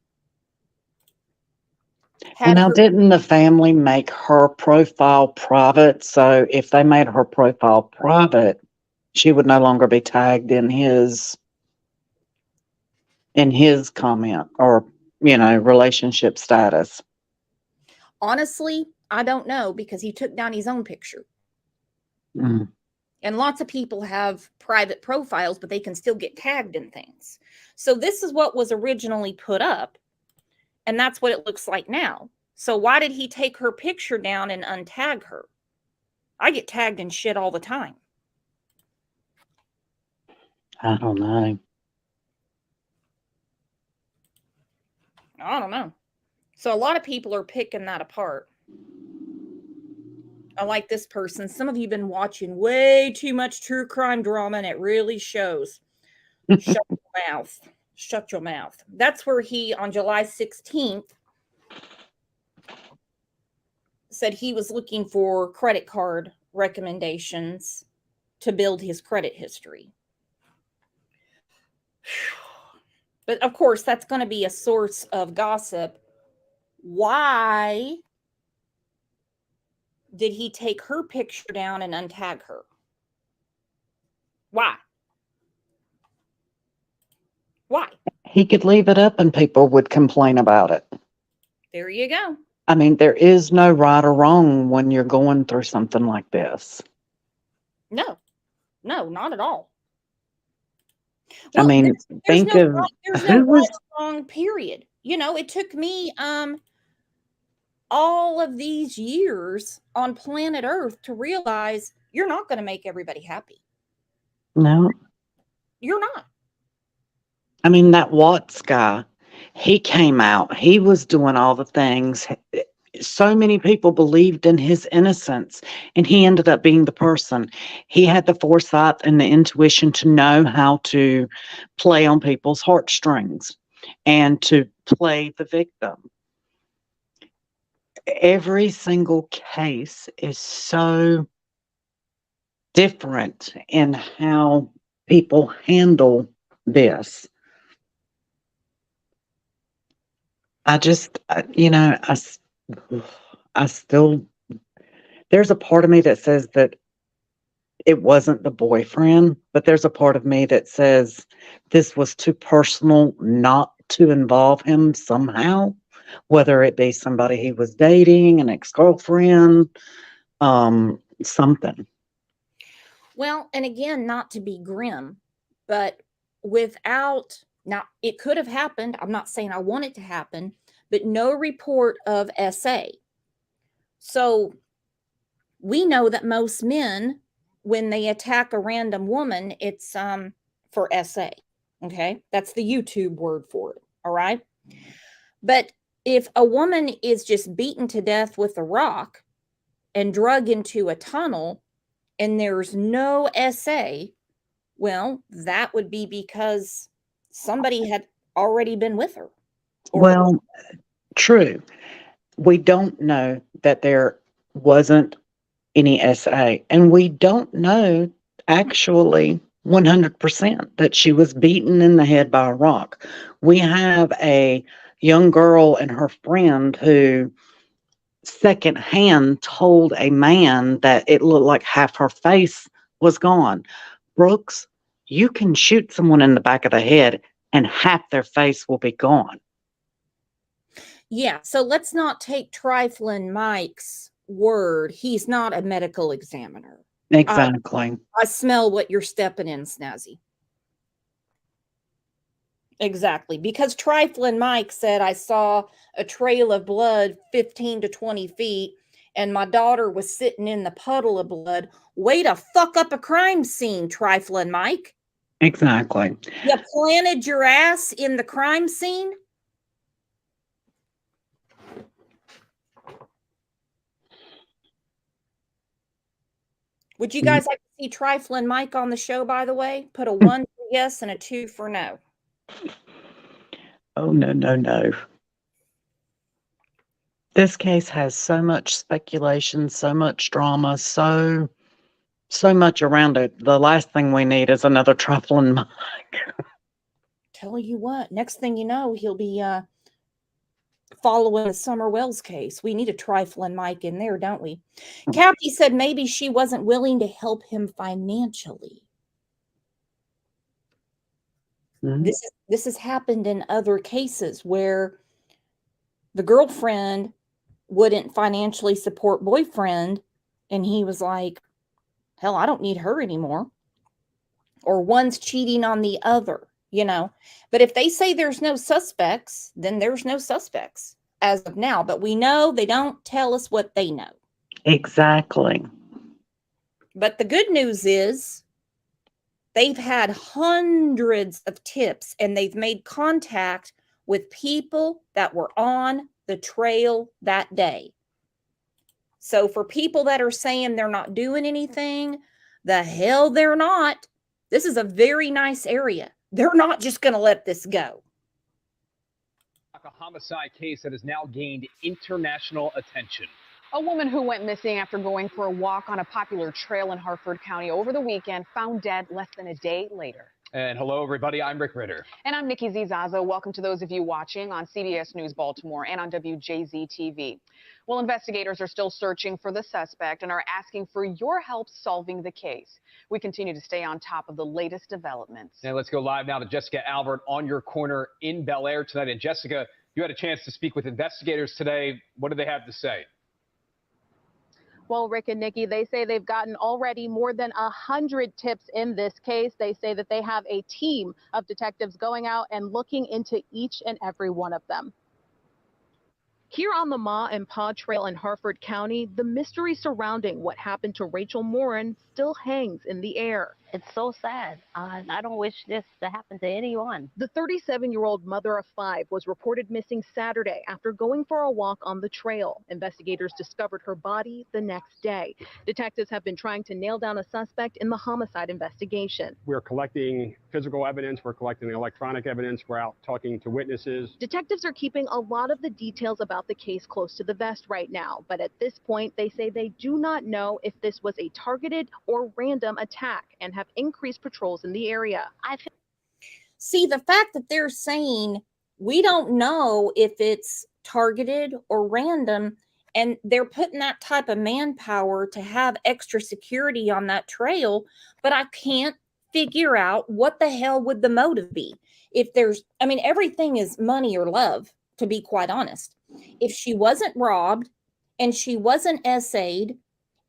Well, now, didn't the family make her profile private? So if they made her profile private, she would no longer be tagged in his comment or, relationship status. Honestly, I don't know, because he took down his own picture. Mm. And lots of people have private profiles, but they can still get tagged in things. So this is what was originally put up, and that's what it looks like now. So why did he take her picture down and untag her? I get tagged in shit all the time. I don't know. I don't know. So a lot of people are picking that apart. I like this person. Some of you have been watching way too much true crime drama, and it really shows. Shut your mouth. Shut your mouth. That's where he, on July 16th, said he was looking for credit card recommendations to build his credit history. But of course, that's going to be a source of gossip. Why did he take her picture down and untag her? Why? Why? He could leave it up and people would complain about it. There you go. I mean, there is no right or wrong when you're going through something like this. No, not at all. Well, I mean, think of there's no right or wrong, period. It took me all of these years on planet Earth to realize you're not going to make everybody happy. No. You're not. I mean, that Watts guy, he came out. He was doing all the things. So many people believed in his innocence, and he ended up being the person. He had the foresight and the intuition to know how to play on people's heartstrings and to play the victim. Every single case is so different in how people handle this. I still, there's a part of me that says that it wasn't the boyfriend, but there's a part of me that says this was too personal not to involve him somehow, whether it be somebody he was dating, an ex-girlfriend, something. Well, and again, not to be grim, but now it could have happened. I'm not saying I want it to happen, but no report of SA. So we know that most men, when they attack a random woman, it's for SA. Okay. That's the YouTube word for it. All right. But if a woman is just beaten to death with a rock and drug into a tunnel and there's no SA, well, that would be because somebody had already been with her. Well, true. We don't know that there wasn't any SA, and we don't know actually 100% that she was beaten in the head by a rock. We have a young girl and her friend who secondhand told a man that it looked like half her face was gone. Brooks, you can shoot someone in the back of the head and half their face will be gone. Yeah, so let's not take Trifling Mike's word. He's not a medical examiner. Exactly. I smell what you're stepping in, Snazzy. Exactly. Because Trifling Mike said, I saw a trail of blood 15 to 20 feet, and my daughter was sitting in the puddle of blood. Way to fuck up a crime scene, Trifling Mike. Exactly. You planted your ass in the crime scene? Would you guys like to see Trifling Mike on the show, by the way? Put a 1 for yes and a 2 for no. Oh, no, no, no. This case has so much speculation, so much drama, so much around it. The last thing we need is another Trifling Mike. Tell you what, next thing you know, he'll be following the Summer Wells case. We need a Trifling Mike in there, don't we? Kathy said maybe she wasn't willing to help him financially. This has happened in other cases where the girlfriend wouldn't financially support boyfriend, and he was like, hell, I don't need her anymore. Or one's cheating on the other, you know. But if they say there's no suspects, then there's no suspects as of now. But we know they don't tell us what they know. Exactly. But the good news is they've had hundreds of tips and they've made contact with people that were on the trail that day. So for people that are saying they're not doing anything, the hell they're not. This is a very nice area. They're not just going to let this go. A homicide case that has now gained international attention. A woman who went missing after going for a walk on a popular trail in Harford County over the weekend found dead less than a day later. And hello, everybody. I'm Rick Ritter. And I'm Nikki Zizazo. Welcome to those of you watching on CBS News Baltimore and on WJZ TV. Well, investigators are still searching for the suspect and are asking for your help solving the case. We continue to stay on top of the latest developments. And let's go live now to Jessica Albert on your corner in Bel Air tonight. And Jessica, you had a chance to speak with investigators today. What do they have to say? Well, Rick and Nikki, they say they've gotten already more than 100 tips in this case. They say that they have a team of detectives going out and looking into each and every one of them. Here on the Ma and Pa Trail in Harford County, the mystery surrounding what happened to Rachel Morin still hangs in the air. It's so sad. I don't wish this to happen to anyone. The 37-year-old mother of 5 was reported missing Saturday after going for a walk on the trail. Investigators discovered her body the next day. Detectives have been trying to nail down a suspect in the homicide investigation. We're collecting physical evidence. We're collecting electronic evidence. We're out talking to witnesses. Detectives are keeping a lot of the details about the case close to the vest right now. But at this point, they say they do not know if this was a targeted or random attack and have increased patrols in the area. See, the fact that they're saying we don't know if it's targeted or random, and they're putting that type of manpower to have extra security on that trail, but I can't figure out what the hell would the motive be. If there's, I mean, everything is money or love, to be quite honest. If she wasn't robbed and she wasn't SA'd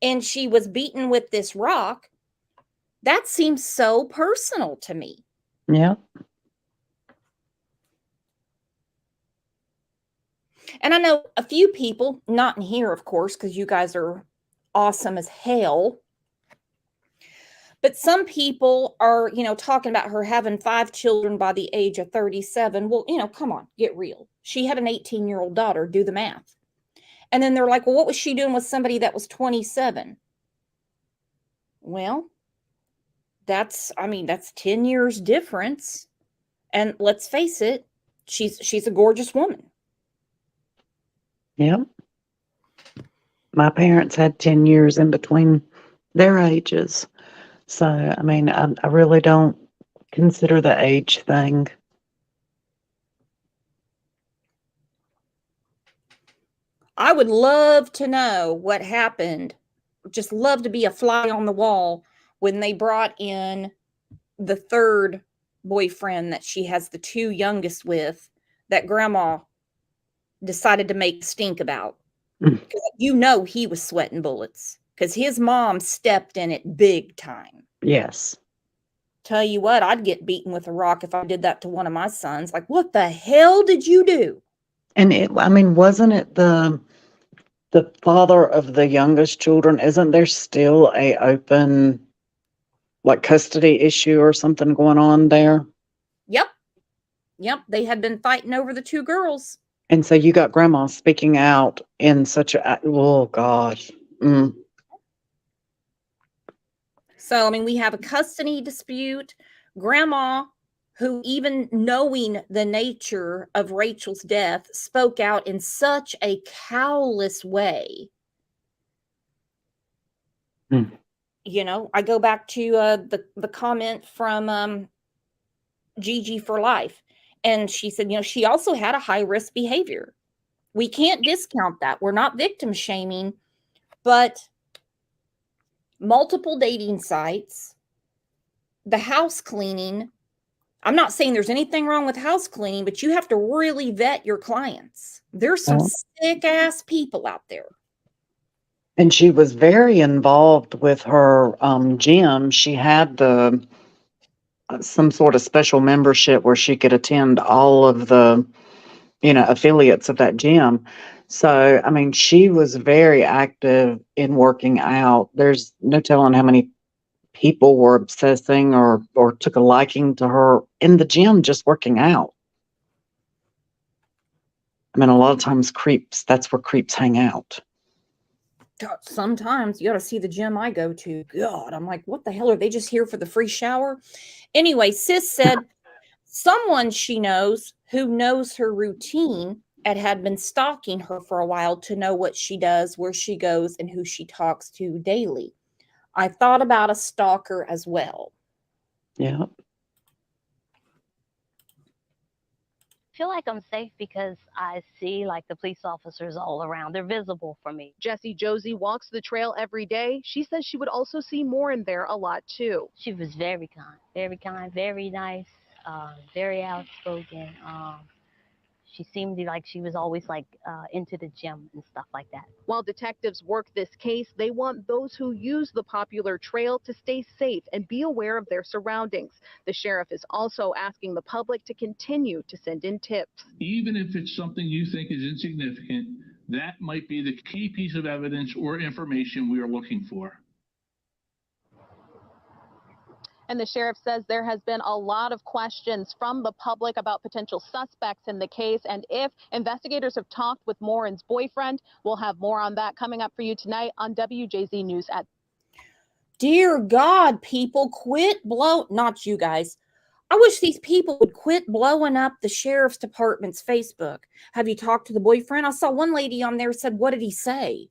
and she was beaten with this rock, that seems so personal to me. Yeah. And I know a few people, not in here, of course, because you guys are awesome as hell. But some people are, talking about her having 5 children by the age of 37. Well, come on, get real. She had an 18-year-old daughter. Do the math. And then they're like, well, what was she doing with somebody that was 27? Well, that's 10 years difference. And let's face it, she's a gorgeous woman. Yep. My parents had 10 years in between their ages. So, I really don't consider the age thing. I would love to know what happened. Just love to be a fly on the wall when they brought in the third boyfriend that she has the 2 youngest with, that grandma decided to make stink about. He was sweating bullets because his mom stepped in it big time. Yes. Tell you what, I'd get beaten with a rock if I did that to one of my sons. Like, what the hell did you do? And wasn't it the father of the youngest children? Isn't there still a open custody issue or something going on there? Yep. They had been fighting over the 2 girls. And so you got grandma speaking out in such a, oh gosh. So, we have a custody dispute. Grandma, who, even knowing the nature of Rachel's death, spoke out in such a callous way. I go back to the comment from Gigi for Life. And she said, she also had a high-risk behavior. We can't discount that. We're not victim shaming, but multiple dating sites, the house cleaning. I'm not saying there's anything wrong with house cleaning, but you have to really vet your clients. There's some sick-ass people out there. And she was very involved with her gym. She had some sort of special membership where she could attend all of the, affiliates of that gym. So, she was very active in working out. There's no telling how many people were obsessing or took a liking to her in the gym just working out. A lot of times that's where creeps hang out. Sometimes you got to see the gym I go to. God, I'm like, what the hell? Are they just here for the free shower? Anyway, sis said someone she knows who knows her routine and had been stalking her for a while to know what she does, where she goes, and who she talks to daily. I thought about a stalker as well. Yeah. I feel like I'm safe because I see the police officers all around. They're visible for me. Jessie Josie walks the trail every day. She says she would also see Morin there a lot too. She was very kind, very nice, very outspoken. She seemed like she was always into the gym and stuff like that. While detectives work this case, they want those who use the popular trail to stay safe and be aware of their surroundings. The sheriff is also asking the public to continue to send in tips. Even if it's something you think is insignificant, that might be the key piece of evidence or information we are looking for. And the sheriff says there has been a lot of questions from the public about potential suspects in the case and if investigators have talked with Morin's boyfriend. We'll have more on that coming up for you tonight on WJZ News at. Dear God, people, not you guys. I wish these people would quit blowing up the sheriff's department's Facebook. Have you talked to the boyfriend? I saw one lady on there said, what did he say?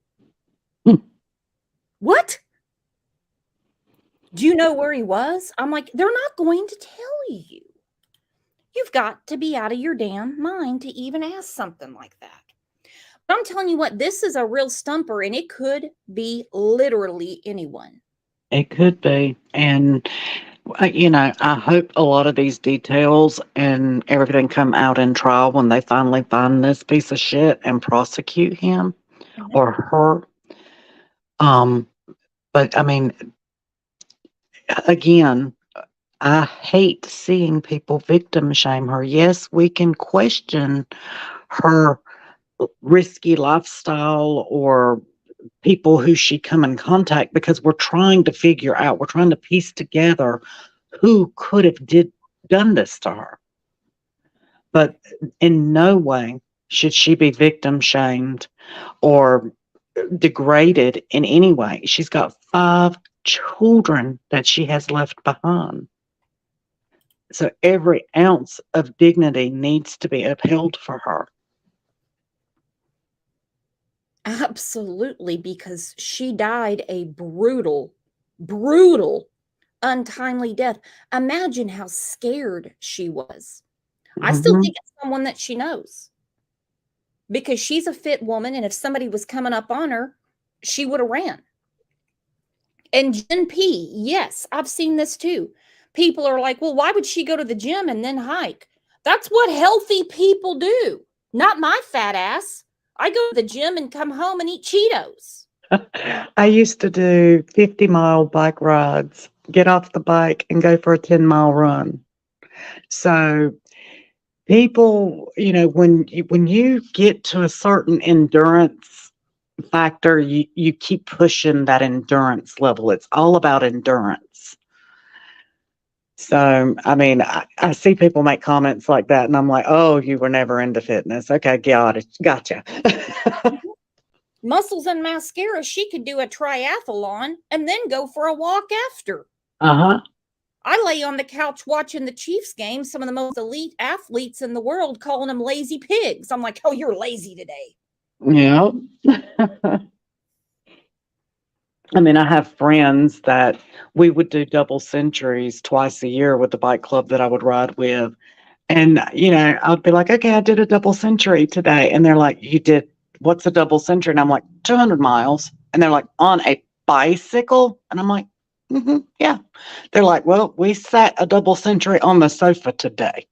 What? Do you know where he was? I'm like, they're not going to tell you. You've got to be out of your damn mind to even ask something like that. But I'm telling you what, this is a real stumper, and it could be literally anyone. It could be. And, I hope a lot of these details and everything come out in trial when they finally find this piece of shit and prosecute him or her. But again, I hate seeing people victim shame her. Yes, we can question her risky lifestyle or people who she come in contact, because we're trying to figure out, we're trying to piece together who could have done this to her. But in no way should she be victim shamed or degraded in any way. She's got 5 children that she has left behind. So every ounce of dignity needs to be upheld for her. Absolutely, because she died a brutal, untimely death. Imagine how scared she was. I still think it's someone that she knows, because she's a fit woman, and if somebody was coming up on her, she would have ran. And Gen P, yes, I've seen this too. People are like, well, why would she go to the gym and then hike? That's what healthy people do. Not my fat ass. I go to the gym and come home and eat Cheetos. I used to do 50-mile bike rides, get off the bike and go for a 10-mile run. So people, when you get to a certain endurance factor, you keep pushing that endurance level. It's all about endurance. So, I mean, I see people make comments like that, and I'm like, oh, you were never into fitness. Okay, got it. Gotcha. Muscles and mascara, she could do a triathlon and then go for a walk after. Uh-huh. I lay on the couch watching the Chiefs game, some of the most elite athletes in the world, calling them lazy pigs. I'm like, oh, you're lazy today. Yeah. I mean, I have friends that we would do double centuries twice a year with the bike club that I would ride with. And, I'd be like, okay, I did a double century today. And they're like, what's a double century? And I'm like, 200 miles. And they're like, on a bicycle? And I'm like, yeah. They're like, well, we sat a double century on the sofa today.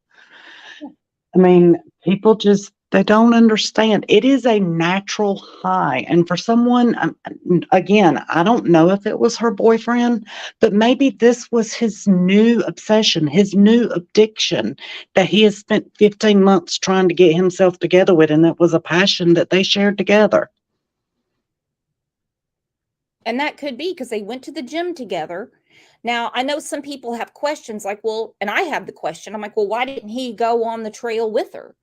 I mean, people they don't understand. It is a natural high. And for someone, again, I don't know if it was her boyfriend, but maybe this was his new obsession, his new addiction that he has spent 15 months trying to get himself together with. And that was a passion that they shared together. And that could be because they went to the gym together. Now, I know some people have questions like, well, and I have the question. I'm like, well, why didn't he go on the trail with her?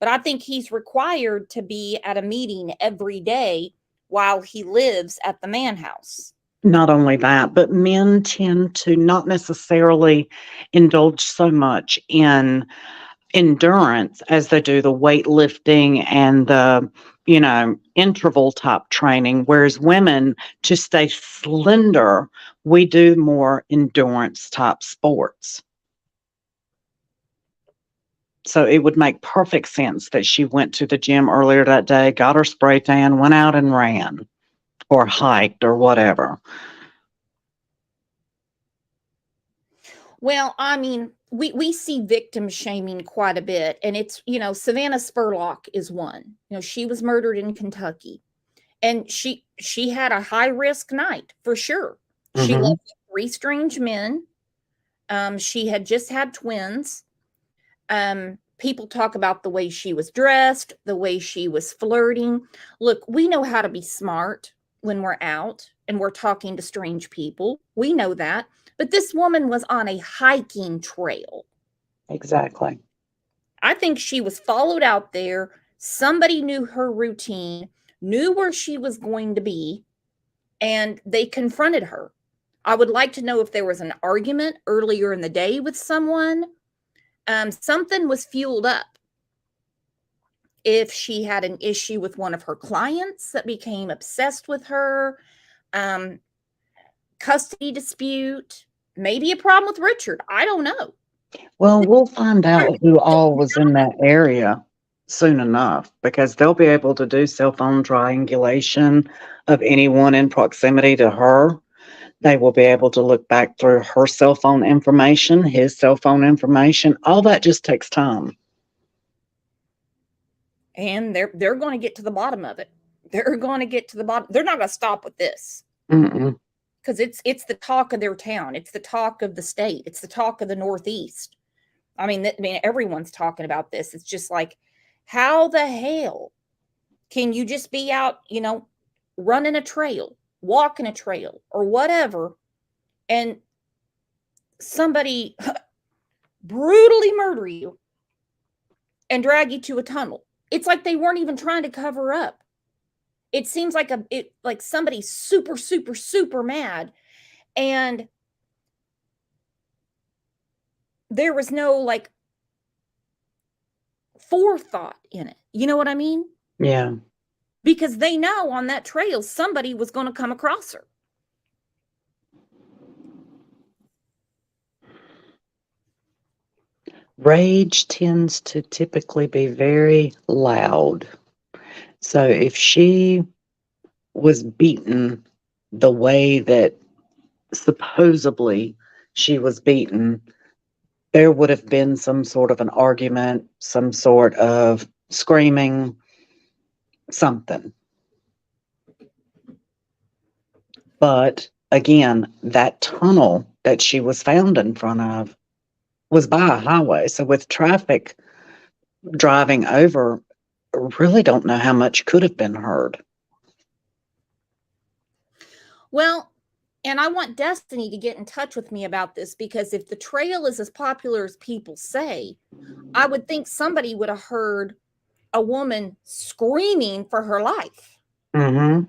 But I think he's required to be at a meeting every day while he lives at the man house. Not only that, but men tend to not necessarily indulge so much in endurance as they do the weightlifting and the, interval type training. Whereas women, to stay slender, we do more endurance type sports. So it would make perfect sense that she went to the gym earlier that day, got her spray tan, went out and ran or hiked or whatever. Well, I mean, we see victim shaming quite a bit. And it's, Savannah Spurlock is one. She was murdered in Kentucky. And she had a high risk night for sure. She lived with 3 strange men. She had just had twins. People talk about the way she was dressed, the way she was flirting. Look, we know how to be smart when we're out and we're talking to strange people. We know that. But this woman was on a hiking trail. Exactly. I think she was followed out there. Somebody knew her routine, knew where she was going to be, and they confronted her. I would like to know if there was an argument earlier in the day with someone. Something was fueled up. If she had an issue with one of her clients that became obsessed with her, custody dispute, maybe a problem with Richard. I don't know. Well, we'll find out who all was in that area soon enough, because they'll be able to do cell phone triangulation of anyone in proximity to her. They will be able to look back through her cell phone information, his cell phone information. All that just takes time. And they're going to get to the bottom of it. They're going to get to the bottom. They're not going to stop with this. Because it's the talk of their town. It's the talk of the state. It's the talk of the Northeast. I mean, everyone's talking about this. It's just like, how the hell can you just be out, running a trail, walking a trail, or whatever, and somebody brutally murder you and drag you to a tunnel. It's like they weren't even trying to cover up. It seems like like somebody's super, super, super mad, and there was no like forethought in it. You know what I mean? Yeah. Because they know on that trail somebody was going to come across her. Rage tends to typically be very loud. So if she was beaten the way that supposedly she was beaten, there would have been some sort of an argument, some sort of screaming, something. But again, that tunnel that she was found in front of was by a highway. So with traffic driving over, I really don't know how much could have been heard. Well, and I want Destiny to get in touch with me about this, because if the trail is as popular as people say, I would think somebody would have heard a woman screaming for her life. Mm-hmm.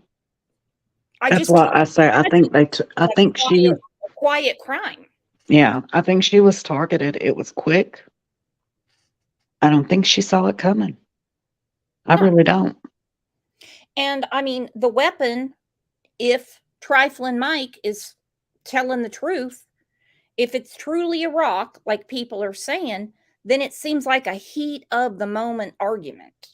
I That's just why can't I say I think they. I think she. a quiet crime. Yeah, I think she was targeted. It was quick. I don't think she saw it coming. I really don't. And I mean, the weapon, if Trifling Mike is telling the truth, if it's truly a rock, like people are saying, then it seems like a heat of the moment argument.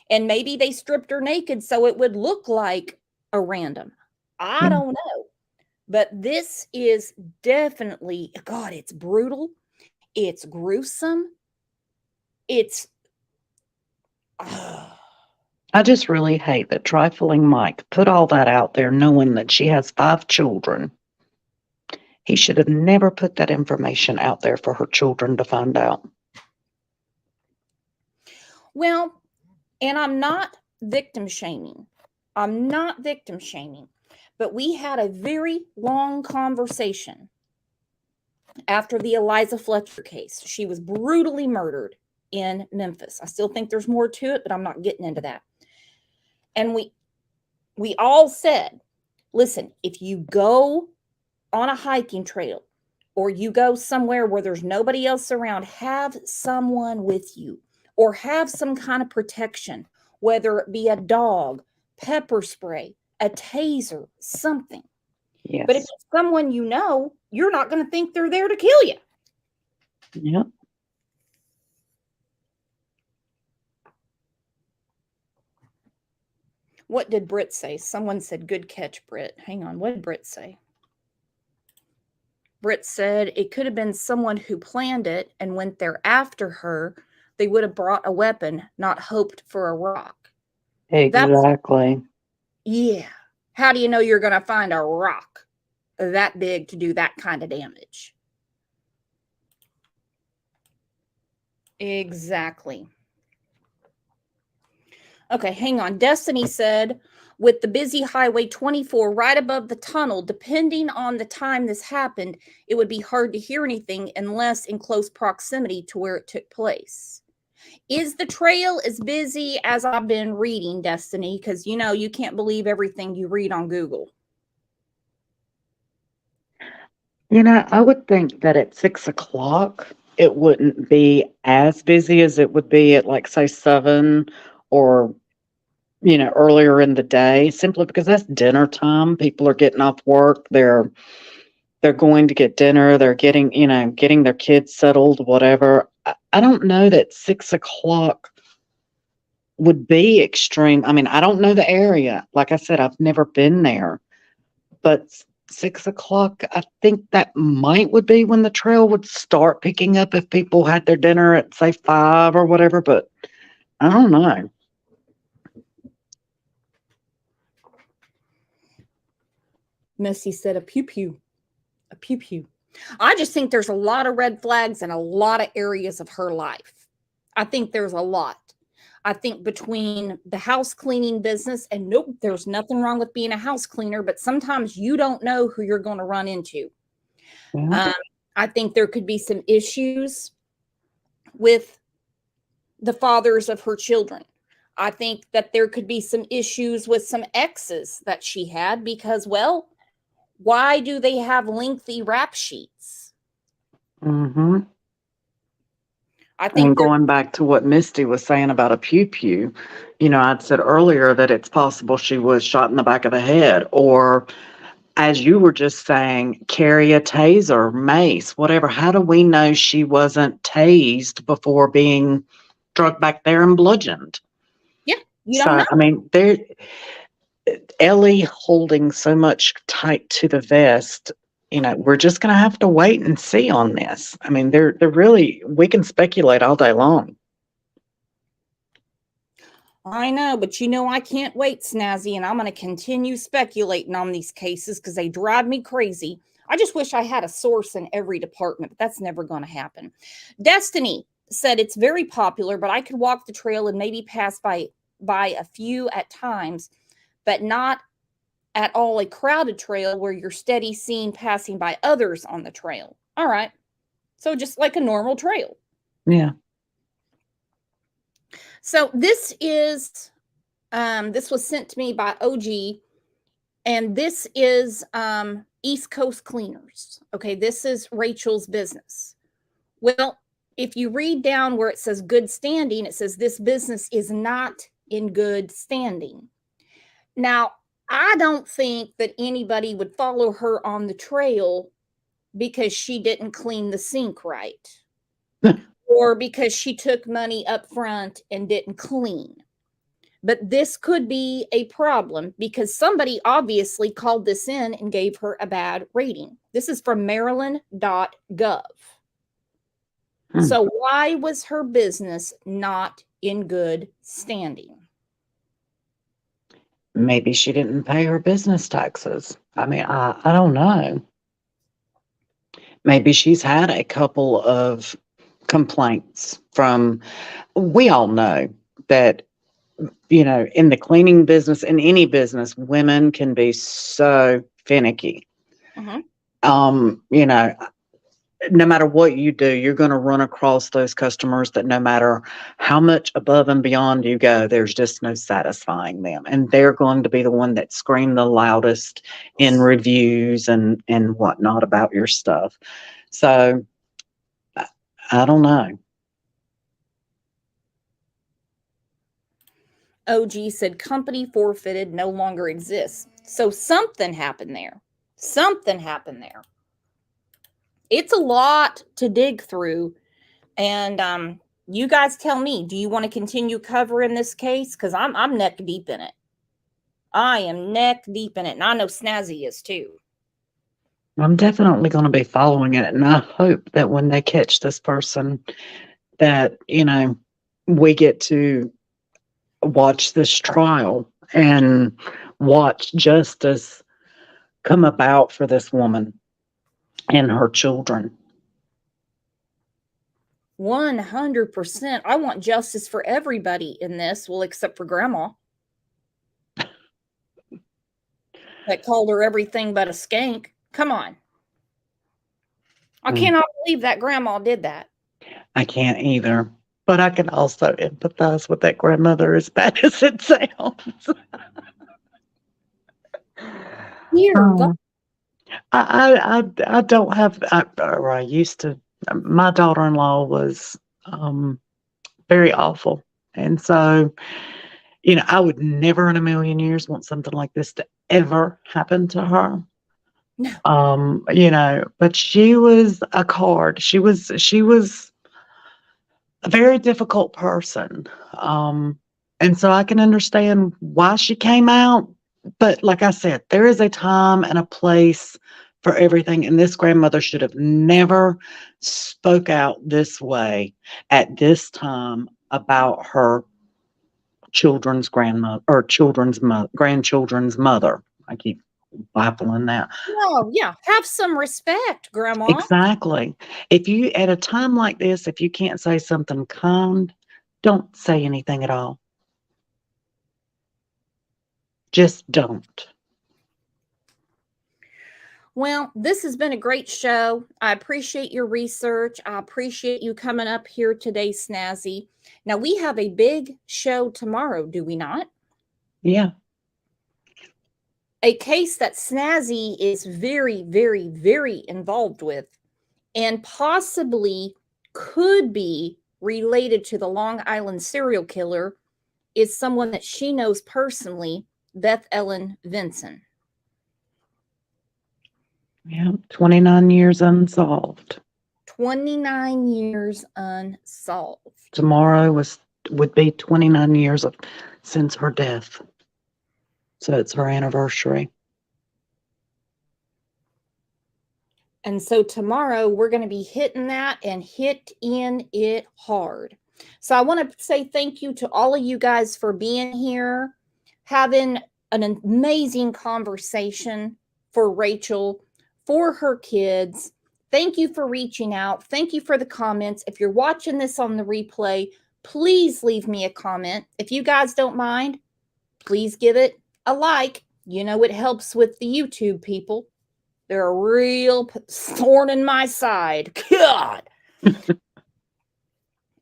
And maybe they stripped her naked so it would look like a random. I don't know. But this is definitely, God, it's brutal. It's gruesome. It's I just really hate that Trifling Mike put all that out there knowing that she has 5 children. He should have never put that information out there for her children to find out. Well, and I'm not victim shaming. I'm not victim shaming. But we had a very long conversation after the Eliza Fletcher case. She was brutally murdered in Memphis. I still think there's more to it, but I'm not getting into that. And we all said, listen, if you go on a hiking trail or you go somewhere where there's nobody else around, have someone with you or have some kind of protection, whether it be a dog, pepper spray, a taser, something. Yes. But if it's someone you know, you're not going to think they're there to kill you. Yep. What did Britt say? Someone said, good catch, Britt. Hang on. What did Britt say? Britt said it could have been someone who planned it and went there after her. They would have brought a weapon, not hoped for a rock. Exactly. Yeah. How do you know you're going to find a rock that big to do that kind of damage? Exactly. Okay, hang on. Destiny said, with the busy Highway 24 right above the tunnel, depending on the time this happened, it would be hard to hear anything unless in close proximity to where it took place. Is the trail as busy as I've been reading, Destiny? Because, you know, you can't believe everything you read on Google. You know, I would think that at 6 o'clock, it wouldn't be as busy as it would be at, like, say, 7 or, you know, earlier in the day, simply because that's dinner time. People are getting off work. They're going to get dinner. They're getting, you know, getting their kids settled, whatever. I don't know that 6 o'clock would be extreme. I mean, I don't know the area. Like I said, I've never been there. But 6 o'clock, I think that would be when the trail would start picking up if people had their dinner at, say, 5 or whatever. But I don't know. Missy said a pew-pew. A pew-pew. I just think there's a lot of red flags in a lot of areas of her life. I think there's a lot. I think between the house cleaning business, and nope, there's nothing wrong with being a house cleaner, but sometimes you don't know who you're going to run into. I think there could be some issues with the fathers of her children. I think that there could be some issues with some exes that she had because, well, why do they have lengthy rap sheets? Mm-hmm. I think and going back to what Misty was saying about a pew-pew, I'd said earlier that it's possible she was shot in the back of the head, or as you were just saying, carry a taser, mace, whatever. How do we know she wasn't tased before being drugged back there and bludgeoned? Yeah, you don't know. I mean, Ellie holding so much tight to the vest, we're just going to have to wait and see on this. I mean, they're really, we can speculate all day long. I know, but I can't wait, Snazzy, and I'm going to continue speculating on these cases because they drive me crazy. I just wish I had a source in every department, but that's never going to happen. Destiny said it's very popular, but I could walk the trail and maybe pass by a few at times, but not at all a crowded trail where you're steady seen passing by others on the trail. All right. So just like a normal trail. Yeah. So this is, this was sent to me by OG, and this is East Coast Cleaners. Okay, this is Rachel's business. Well, if you read down where it says good standing, it says this business is not in good standing. Now, I don't think that anybody would follow her on the trail because she didn't clean the sink right. Or because she took money up front and didn't clean. But this could be a problem because somebody obviously called this in and gave her a bad rating. This is from Maryland.gov. So why was her business not in good standing? Maybe she didn't pay her business taxes. I mean, I don't know. Maybe she's had a couple of complaints from, we all know that, in the cleaning business, in any business, women can be so finicky. No matter what you do, you're going to run across those customers that no matter how much above and beyond you go, there's just no satisfying them. And they're going to be the one that scream the loudest in reviews and whatnot about your stuff. So I don't know. OG said company forfeited, no longer exists. So something happened there. Something happened there. It's a lot to dig through. And you guys tell me, do you want to continue covering this case? Because I'm neck deep in it. I am neck deep in it. And I know Snazzy is too. I'm definitely going to be following it. And I hope that when they catch this person, that, we get to watch this trial and watch justice come about for this woman and her children. 100%. I want justice for everybody in this, well, except for Grandma. That called her everything but a skank. Come on. I cannot believe that Grandma did that. I can't either. But I can also empathize with that grandmother, as bad as it sounds. I don't have, or I used to, my daughter-in-law was very awful. And so, I would never in a million years want something like this to ever happen to her. No. But she was a card. She was a very difficult person. And so I can understand why she came out. But like I said, there is a time and a place for everything. And this grandmother should have never spoke out this way at this time about her children's grandmother or grandchildren's mother. I keep baffling that. Oh, yeah. Have some respect, Grandma. Exactly. If you, at a time like this, if you can't say something kind, don't say anything at all. Just don't. Well, this has been a great show. I appreciate your research. I appreciate you coming up here today, Snazzy. Now, we have a big show tomorrow, do we not? Yeah. A case that Snazzy is very, very, very involved with and possibly could be related to the Long Island serial killer is someone that she knows personally, Beth Ellen Vinson. Yeah, 29 years unsolved. 29 years unsolved. Tomorrow would be 29 years since her death. So it's her anniversary. And so tomorrow we're going to be hitting that and hitting it hard. So I want to say thank you to all of you guys for being here, having an amazing conversation for Rachel, for her kids. Thank you for reaching out. Thank you for the comments. If you're watching this on the replay, please leave me a comment. If you guys don't mind, please give it a like. You know, it helps with the YouTube people. They're a real thorn in my side. God.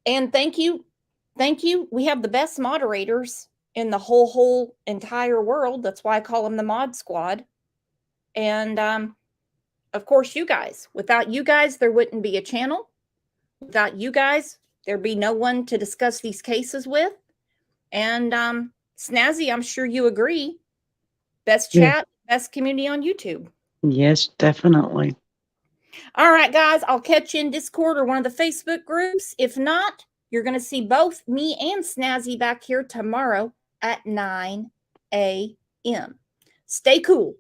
And thank you. Thank you. We have the best moderators in the whole entire world. That's why I call them the Mod Squad. And of course, you guys. Without you guys, there wouldn't be a channel. Without you guys, there'd be no one to discuss these cases with. And Snazzy, I'm sure you agree. Best chat, best community on YouTube. Yes, definitely. All right, guys, I'll catch you in Discord or one of the Facebook groups. If not, you're going to see both me and Snazzy back here tomorrow at 9 a.m. Stay cool.